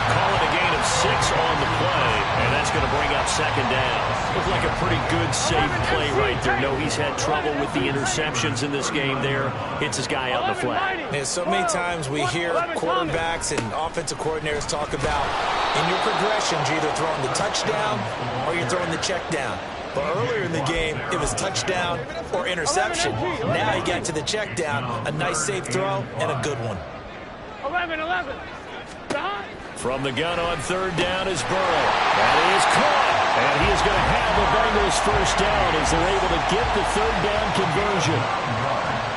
Call it a gain of 6 on the play, and that's going to bring up 2nd down. Looked like a pretty good, safe play right there. No, he's had trouble with the interceptions in this game there. Hits his guy out in the flat. Yeah, so many times we hear quarterbacks and offensive coordinators talk about, in your progressions, you're either throwing the touchdown or you're throwing the check down. But earlier in the game, it was touchdown or interception. Now he got to the check down, a nice safe throw, and a good one. 11. From the gun on 3rd down is Burrow. That is caught. And he is going to have the Bengals 1st down as they're able to get the 3rd down conversion.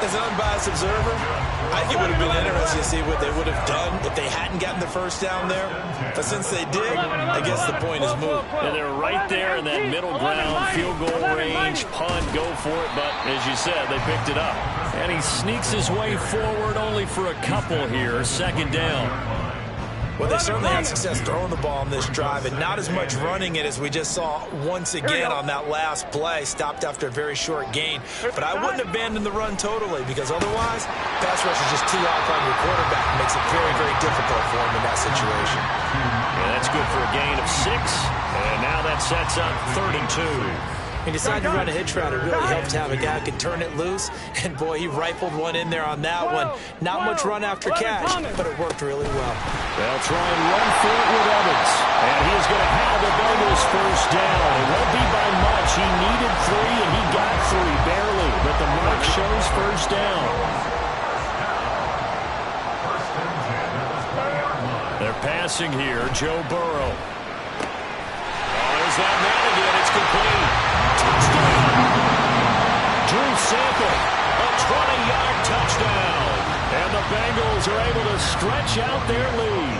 As an unbiased observer, I think it would have been interesting to see what they would have done if they hadn't gotten the 1st down there. But since they did, I guess the point is moved. And they're right there in that middle ground, field goal range, punt, go for it. But as you said, they picked it up. And he sneaks his way forward only for a couple here. 2nd down. Well, they certainly had success throwing the ball on this drive and not as much running it as we just saw once again on that last play. Stopped after a very short gain. But I wouldn't abandon the run totally because otherwise, pass rush is just too off on your quarterback. It makes it very, very difficult for him in that situation. Yeah, that's good for a gain of 6. And now that sets up 3rd and 2. He decided to run a hitch route. It really helps to have a guy who can turn it loose. And, boy, he rifled one in there on that one. Not much run after catch, but it worked really well. They'll try and run for it with Evans. And he's going to have the Bengals 1st down. It won't be by much. He needed 3, and he got 3, barely. But the mark shows 1st down. They're passing here. Joe Burrow. Oh, there's that man again. It's complete. Drew Sample, a 20-yard touchdown. And the Bengals are able to stretch out their lead.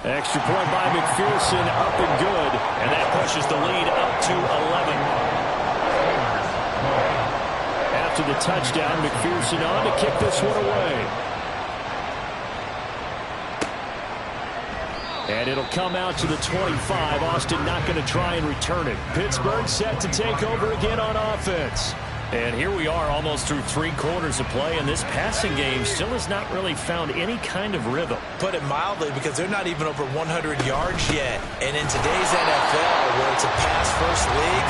Extra point by McPherson, up and good. And that pushes the lead up to 11. After the touchdown, McPherson on to kick this one away. And it'll come out to the 25. Austin not going to try and return it. Pittsburgh set to take over again on offense. And here we are almost through 3 quarters of play, and this passing game still has not really found any kind of rhythm. Put it mildly, because they're not even over 100 yards yet. And in today's NFL, where it's a pass-first league,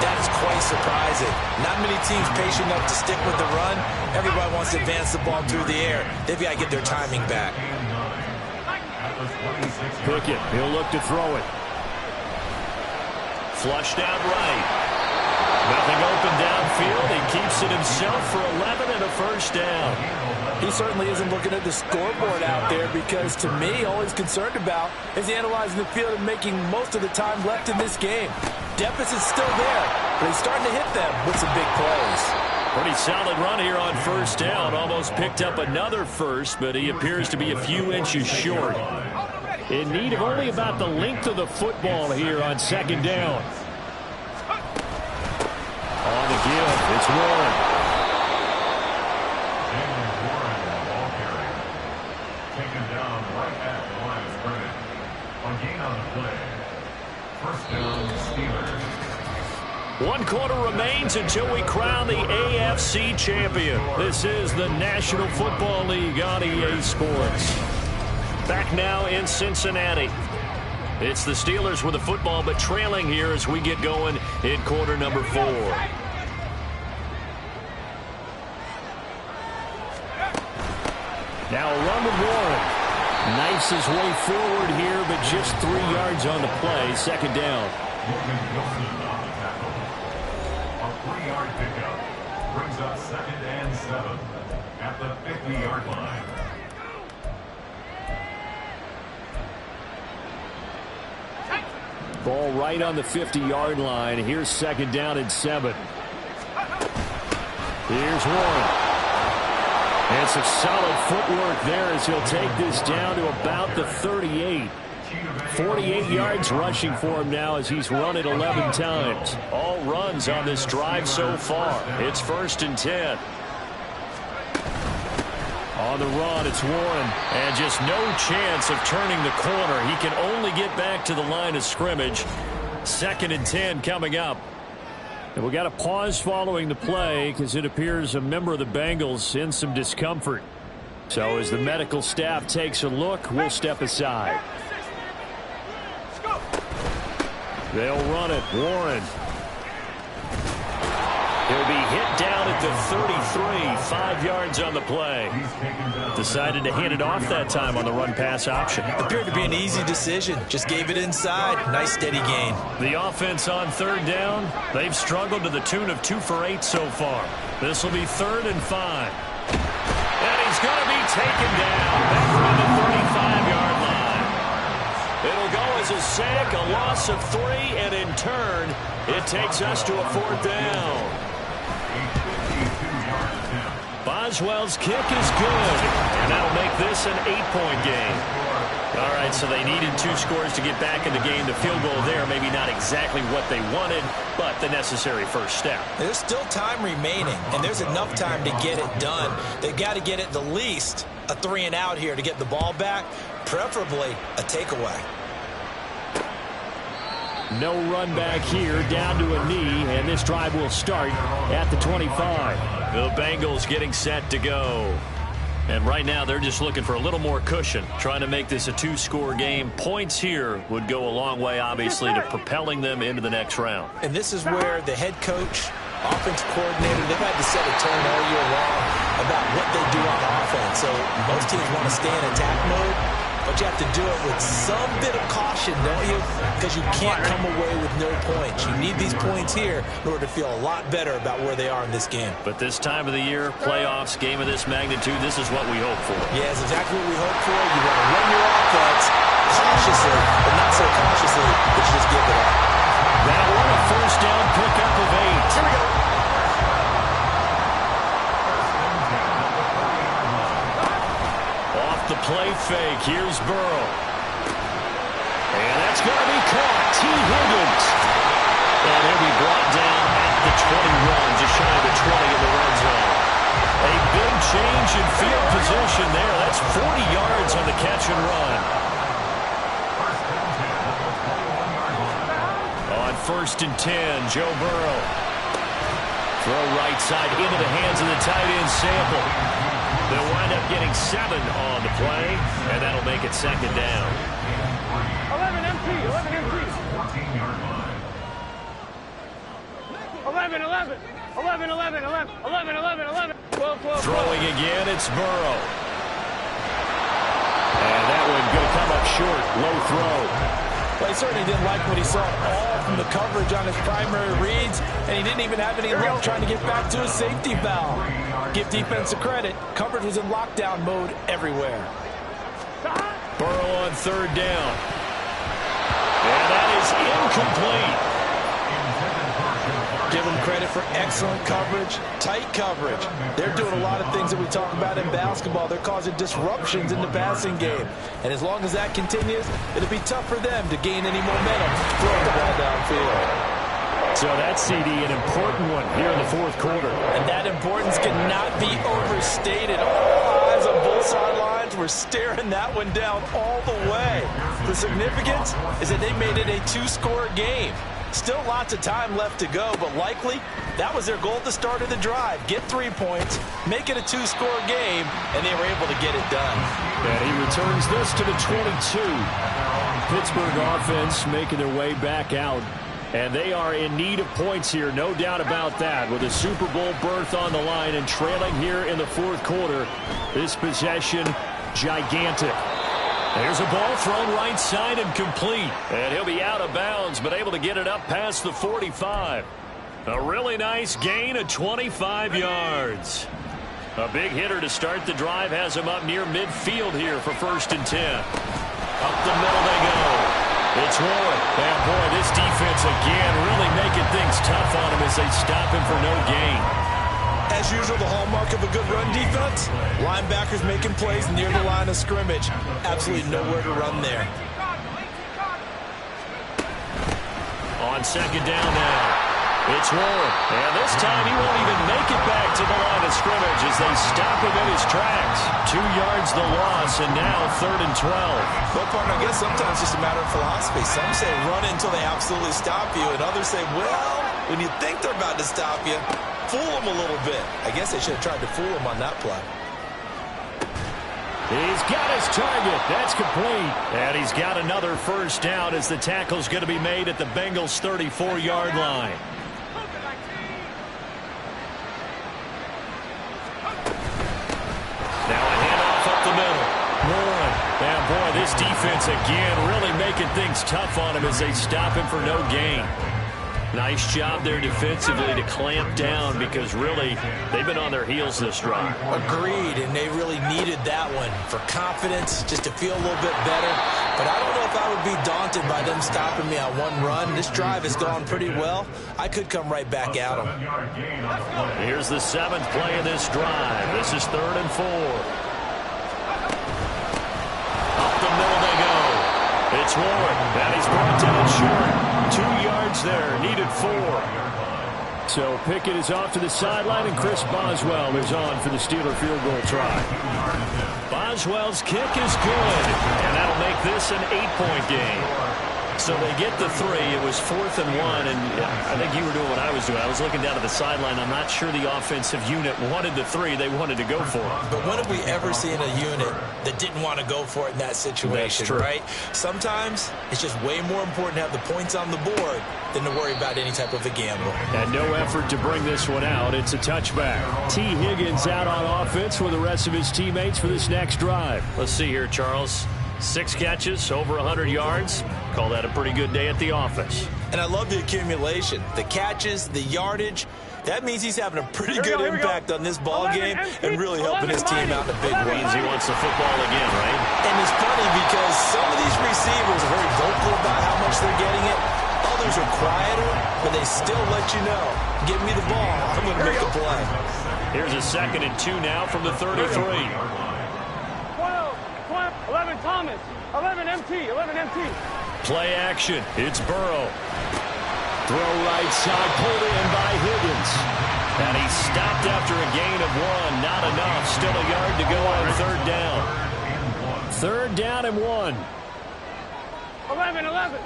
that is quite surprising. Not many teams patient enough to stick with the run. Everybody wants to advance the ball through the air. They've got to get their timing back. Pickett, he'll look to throw it. Flushed out right. Nothing open downfield. He keeps it himself for 11 and a first down. He certainly isn't looking at the scoreboard out there, because to me, all he's concerned about is analyzing the field and making most of the time left in this game. Deficit's still there, but he's starting to hit them with some big plays. Pretty solid run here on first down. Almost picked up another first, but he appears to be a few inches short. In need of only about the length of the football here on second down. On the give, it's Warren. James Warren, the ball carrier. Taken down right at the line of scrimmage. A gain on the play. First down, Steelers. 1 quarter remains until we crown the AFC champion. This is the National Football League on EA Sports. Back now in Cincinnati. It's the Steelers with the football, but trailing here as we get going in quarter number 4. Now a run with Warren. Knifes his way forward here, but just 3 yards on the play. Second down. A 3-yard pickup brings up 2nd and 7 at the 50-yard line. Ball right on the 50-yard line. Here's second down and 7. Here's Warren. And some solid footwork there as he'll take this down to about the 38. 48 yards rushing for him now as he's run it 11 times. All runs on this drive so far. It's 1st and 10. On the run, it's Warren. And just no chance of turning the corner. He can only get back to the line of scrimmage. 2nd and 10 coming up. And we got a pause following the play because it appears a member of the Bengals in some discomfort. So as the medical staff takes a look, we'll step aside. They'll run it. Warren. He'll be hit down at the 33, 5 yards on the play. Decided to hand it off that time on the run-pass option. Appeared to be an easy decision. Just gave it inside. Nice steady gain. The offense on 3rd down, they've struggled to the tune of 2 for 8 so far. This will be 3rd and 5. And he's going to be taken down back from the 35-yard line. It'll go as a sack, a loss of 3, and in turn, it takes us to a 4th down. Boswell's kick is good, and that'll make this an 8-point game. All right, so they needed 2 scores to get back in the game. The field goal there, maybe not exactly what they wanted, but the necessary first step. There's still time remaining, and there's enough time to get it done. They've got to get it the least a 3 and out here to get the ball back, preferably a takeaway. No run back here, down to a knee, and this drive will start at the 25. The Bengals getting set to go. And right now they're just looking for a little more cushion, trying to make this a 2-score game. Points here would go a long way, obviously, to propelling them into the next round. And this is where the head coach, offensive coordinator, they've had to set a tone all year long about what they do on offense. So most teams want to stay in attack mode, but you have to do it with some bit of caution, don't you? Because you can't come away with no points. You need these points here in order to feel a lot better about where they are in this game. But this time of the year, playoffs, game of this magnitude, this is what we hope for. Yeah, it's exactly what we hope for. You want to run your offense cautiously, but not so cautiously that you just give it up. That one, a first down pickup of 8. Here we go. The play fake. Here's Burrow. And that's going to be caught. T. Higgins. And he'll be brought down at the 21, just shy of the 20 in the red zone. A big change in field position there. That's 40 yards on the catch and run. 1st and 10. Joe Burrow. Throw right side into the hands of the tight end, Sample. They'll wind up getting 7 on the play, and that'll make it 2nd down. 11 MT, 11 MT. 14-yard line. 11, 11. 11, 11, 11, 11, 11, 11. 12, 12, 12. Throwing again, it's Burrow. And that one going to come up short. Low throw. Well, he certainly didn't like what he saw all from the coverage on his primary reads, and he didn't even have any luck trying to get back to his safety valve. Give defense credit. Coverage was in lockdown mode everywhere. Burrow on 3rd down. And that is incomplete. Give them credit for excellent coverage, tight coverage. They're doing a lot of things that we talk about in basketball. They're causing disruptions in the passing game. And as long as that continues, it'll be tough for them to gain any momentum throwing the ball downfield. So that CD, an important one here in the 4th quarter. And that importance cannot be overstated. All eyes on both sidelines were staring that one down all the way. The significance is that they made it a 2-score game. Still lots of time left to go, but likely that was their goal at the start of the drive. Get 3 points, make it a 2-score game, and they were able to get it done. And he returns this to the 22. Pittsburgh offense making their way back out. And they are in need of points here, no doubt about that. With a Super Bowl berth on the line and trailing here in the 4th quarter, this possession gigantic. There's a ball thrown right side and complete. And he'll be out of bounds, but able to get it up past the 45. A really nice gain of 25 yards. A big hitter to start the drive has him up near midfield here for 1st and 10. Up the middle they go. It's Warren. And boy, this defense again really making things tough on him as they stop him for no gain. As usual, the hallmark of a good run defense, linebackers making plays near the line of scrimmage. Absolutely nowhere to run there. On 2nd down now, it's Warren. And this time he won't even make it back to the line of scrimmage as they stop him in his tracks. 2 yards the loss, and now 3rd and 12. Well, partner, I guess sometimes it's just a matter of philosophy. Some say run until they absolutely stop you, and others say, well, when you think they're about to stop you, fool them a little bit. I guess they should have tried to fool him on that play. He's got his target. That's complete. And he's got another 1st down as the tackle's going to be made at the Bengals' 34-yard line. Now a handoff up the middle. Warren. And boy, this defense again really making things tough on him as they stop him for no gain. Nice job there defensively to clamp down because really they've been on their heels this drive. Agreed, and they really needed that one for confidence, just to feel a little bit better. But I don't know if I would be daunted by them stopping me on one run. This drive has gone pretty well. I could come right back at them. Here's the 7th play of this drive. This is 3rd and 4. Up the middle they go. It's Warren, and he's brought down short. 2 yards there, needed 4. So Pickett is off to the sideline, and Chris Boswell is on for the Steeler field goal try. Boswell's kick is good, and that'll make this an 8-point game. So they get the 3. It was 4th and 1, and I think you were doing what I was doing. I was looking down at the sideline. I'm not sure the offensive unit wanted the 3. They wanted to go for it. But when have we ever seen a unit that didn't want to go for it in that situation, right? Sometimes it's just way more important to have the points on the board than to worry about any type of a gamble. And no effort to bring this one out. It's a touchback. T. Higgins out on offense with the rest of his teammates for this next drive. Let's see here, Charles. 6 catches, over 100 yards. Call that a pretty good day at the office. And I love the accumulation, the catches, the yardage. That means he's having a pretty good impact on this ball game and really helping his team out in a big way. Means he wants the football again, right? And it's funny because some of these receivers are very vocal about how much they're getting it. Others are quieter, but they still let you know, give me the ball, I'm going to make a play. Here's a 2nd and 2 now from the 33. 11 Thomas, 11 MT, 11 MT. Play action. It's Burrow. Throw right side, pulled in by Higgins. And he stopped after a gain of 1. Not enough. Still a yard to go on 3rd down. 3rd down and 1. 11, 11.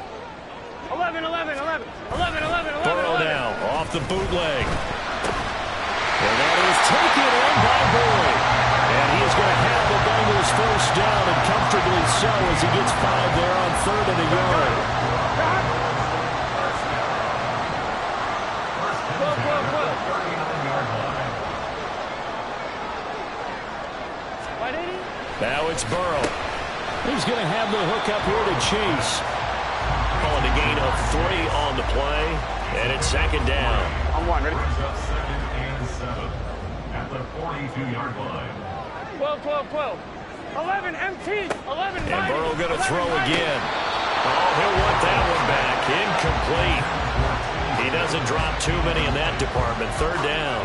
11, 11, 11, 11, 11, 11. Burrow now off the bootleg. And that is taken in by Boyd. And he is going to have the Bengals first down, and comfortably so, as he gets 5 there on 3rd and a yard. Now it's Burrow. He's going to have the hook up here to Chase. Calling a gain of 3 on the play, and it's 2nd down. On 1, ready? Second and 7 at the 42-yard line. 12, 12, 12. 11, MT. 11, And Burrow going to throw again. Oh, he'll want that one back. Incomplete. He doesn't drop too many in that department. 3rd down.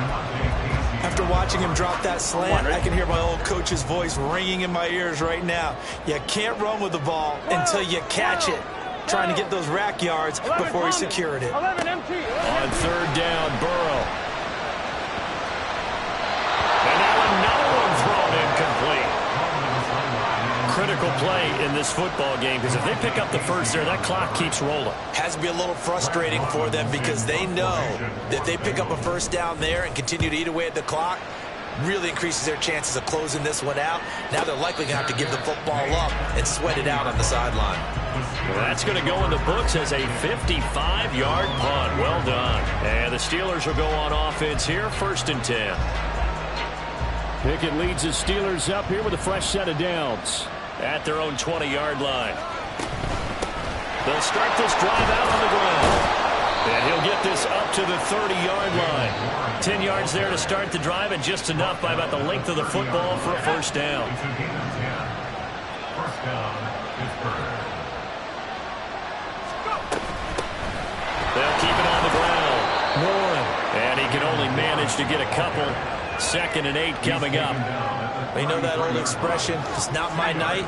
After watching him drop that slant, I can hear my old coach's voice ringing in my ears right now. You can't run with the ball until you catch it. Trying to get those rack yards before he secured it. 11, MT. On 3rd down, Burrow. And now another one thrown incomplete. Critical play in this football game, because if they pick up the first there, that clock keeps rolling. Has to be a little frustrating for them, because they know that if they pick up a first down there and continue to eat away at the clock, really increases their chances of closing this one out. Now they're likely going to have to give the football up and sweat it out on the sideline. Well, that's going to go in the books as a 55-yard punt. Well done. And the Steelers will go on offense here, 1st and 10. Pickett leads the Steelers up here with a fresh set of downs at their own 20-yard line. They'll start this drive out on the ground. And he'll get this up to the 30-yard line. 10 yards there to start the drive, and just enough by about the length of the football for a first down. First down, Pittsburgh. They'll keep it on the ground. Warren. And he can only manage to get a couple. 2nd and 8 coming up. You know that old expression, it's not my night?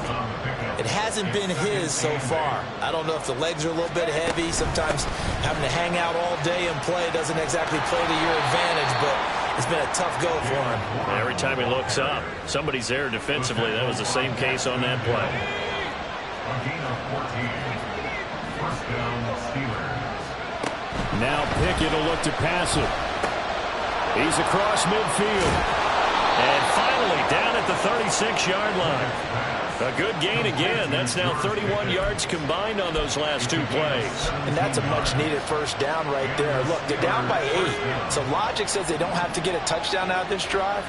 It hasn't been his so far. I don't know if the legs are a little bit heavy. Sometimes having to hang out all day and play doesn't exactly play to your advantage, but it's been a tough go for him. Every time he looks up, somebody's there defensively. That was the same case on that play. A gain of 14. First down, Steelers. Now Pickett will look to pass it. He's across midfield. And finally down at the 36-yard line. A good gain again. That's now 31 yards combined on those last 2 plays. And that's a much-needed first down right there. Look, they're down by 8. So logic says they don't have to get a touchdown out of this drive.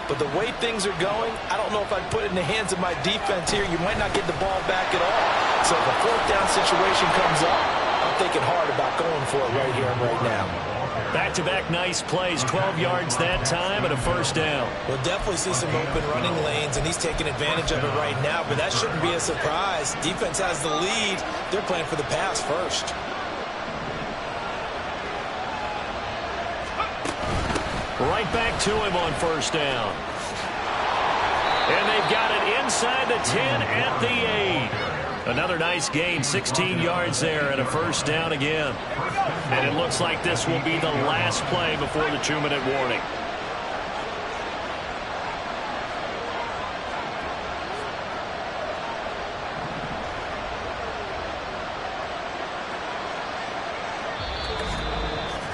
But the way things are going, I don't know if I'd put it in the hands of my defense here. You might not get the ball back at all. So if a 4th down situation comes up, I'm thinking hard about going for it right here and right now. Back-to-back nice plays, 12 yards that time and a first down. We'll definitely see some open running lanes, and he's taking advantage of it right now, but that shouldn't be a surprise. Defense has the lead. They're playing for the pass first. Right back to him on first down. And they've got it inside the 10 at the 8. Another nice gain, 16 yards there and a first down again. And it looks like this will be the last play before the 2-minute warning.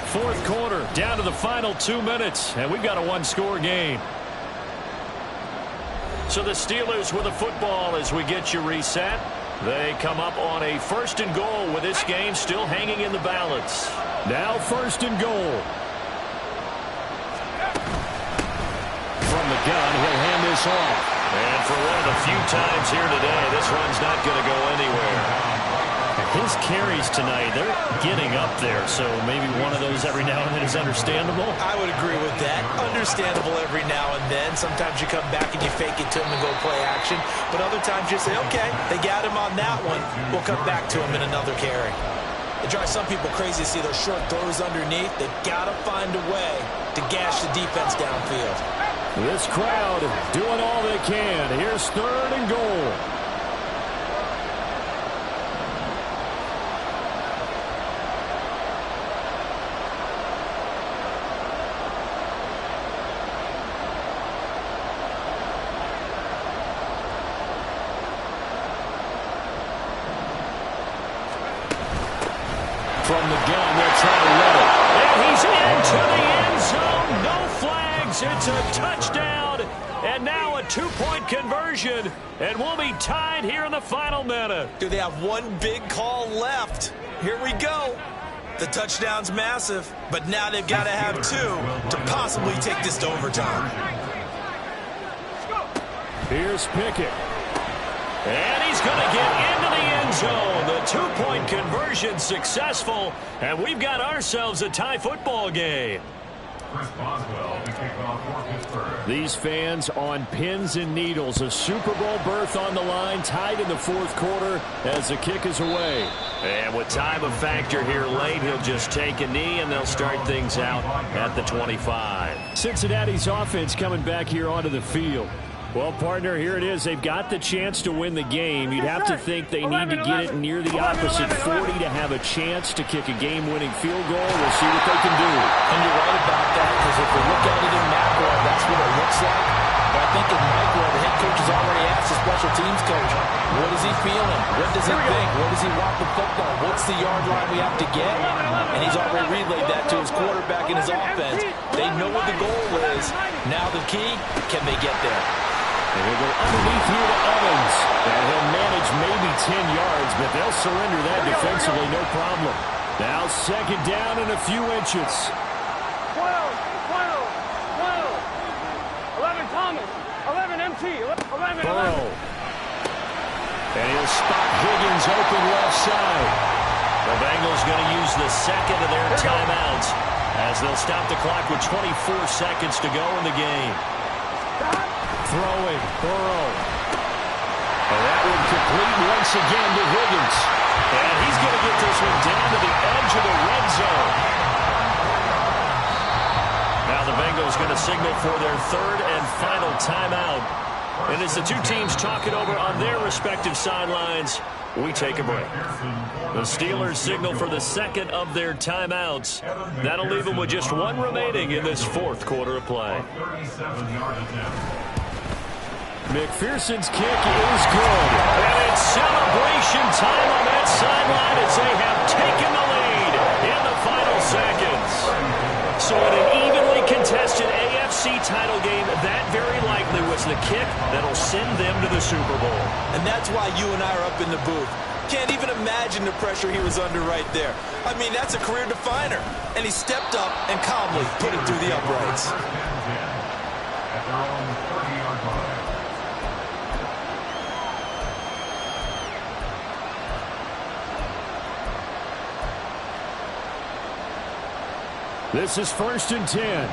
Fourth quarter, down to the final 2 minutes, and we've got a 1-score game. So the Steelers with the football as we get you reset. They come up on a 1st and goal with this game still hanging in the balance. Now 1st and goal. From the gun, he'll hand this off. And for one of the few times here today, this one's not going to go anywhere. His carries tonight, they're getting up there, so maybe one of those every now and then is understandable. I would agree with that. Understandable every now and then. Sometimes you come back and you fake it to him and go play action. But other times you say, okay, they got him on that one. We'll come back to him in another carry. It drives some people crazy to see those short throws underneath. They got to find a way to gash the defense downfield. This crowd doing all they can. Here's 3rd and goal. From the gun, they'll try to run it. And he's into the end zone. No flags. It's a touchdown. And now a two-point conversion. And we'll be tied here in the final minute. Do they have one big call left? Here we go. The touchdown's massive, but now they've got to have two to possibly take this to overtime. Here's Pickett. And he's going to get into the end zone. The two-point conversion successful, and we've got ourselves a tie football game. These fans on pins and needles. A Super Bowl berth on the line, tied in the fourth quarter as the kick is away. And with time a factor here late, he'll just take a knee, and they'll start things out at the 25. Cincinnati's offense coming back here onto the field. Well, partner, here it is. They've got the chance to win the game. You'd have to think they need to get it near the opposite 40 to have a chance to kick a game-winning field goal. We'll see what they can do. And you're right about that, because if you look at it in macro, that's what it looks like. But I think in micro, the head coach has already asked the special teams coach, what is he feeling? What does he think? What does he want with football? What's the yard line we have to get? And he's already relayed that to his quarterback and his offense. They know what the goal is. Now the key, can they get there? And he'll go underneath here to Evans. And he'll manage maybe 10 yards, but they'll surrender that defensively, no problem. Now second down and a few inches. 12, 11 Thomas, 11 MT, 11. Burrow. And he'll spot Higgins open left side. The Bengals going to use the second of their timeouts as they'll stop the clock with 24 seconds to go in the game. Throwing, Burrow. And that one complete once again to Higgins. And he's going to get this one down to the edge of the red zone. Now the Bengals going to signal for their third and final timeout. And as the two teams talk it over on their respective sidelines, we take a break. The Steelers signal for the second of their timeouts. That'll leave them with just one remaining in this fourth quarter of play. McPherson's kick is good. And it's celebration time on that sideline as they have taken the lead in the final seconds. So in an evenly contested AFC title game, that very likely was the kick that'll send them to the Super Bowl. And that's why you and I are up in the booth. Can't even imagine the pressure he was under right there. I mean, that's a career definer. And he stepped up and calmly put it through the uprights. At their own 30-yard line. This is 1st and 10.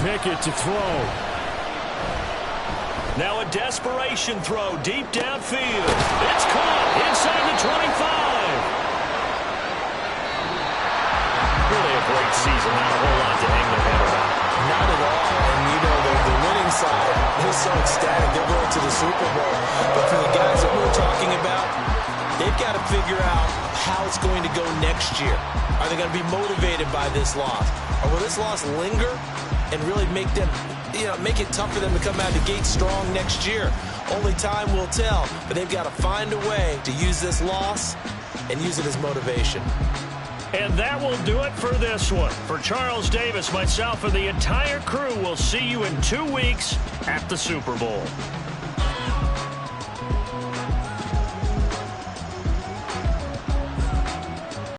Pickett to throw. Now a desperation throw deep downfield. It's caught inside the 25. Really a great season. Not a whole lot to hang their head about. Not at all. And, you know, the winning side, they're so ecstatic. They're going to the Super Bowl. But for the guys that we're talking about, they've got to figure out how it's going to go next year. Are they going to be motivated by this loss? Or will this loss linger and really make them, make it tough for them to come out of the gate strong next year? Only time will tell. But they've got to find a way to use this loss and use it as motivation. And that will do it for this one. For Charles Davis, myself, and the entire crew, we'll see you in 2 weeks at the Super Bowl.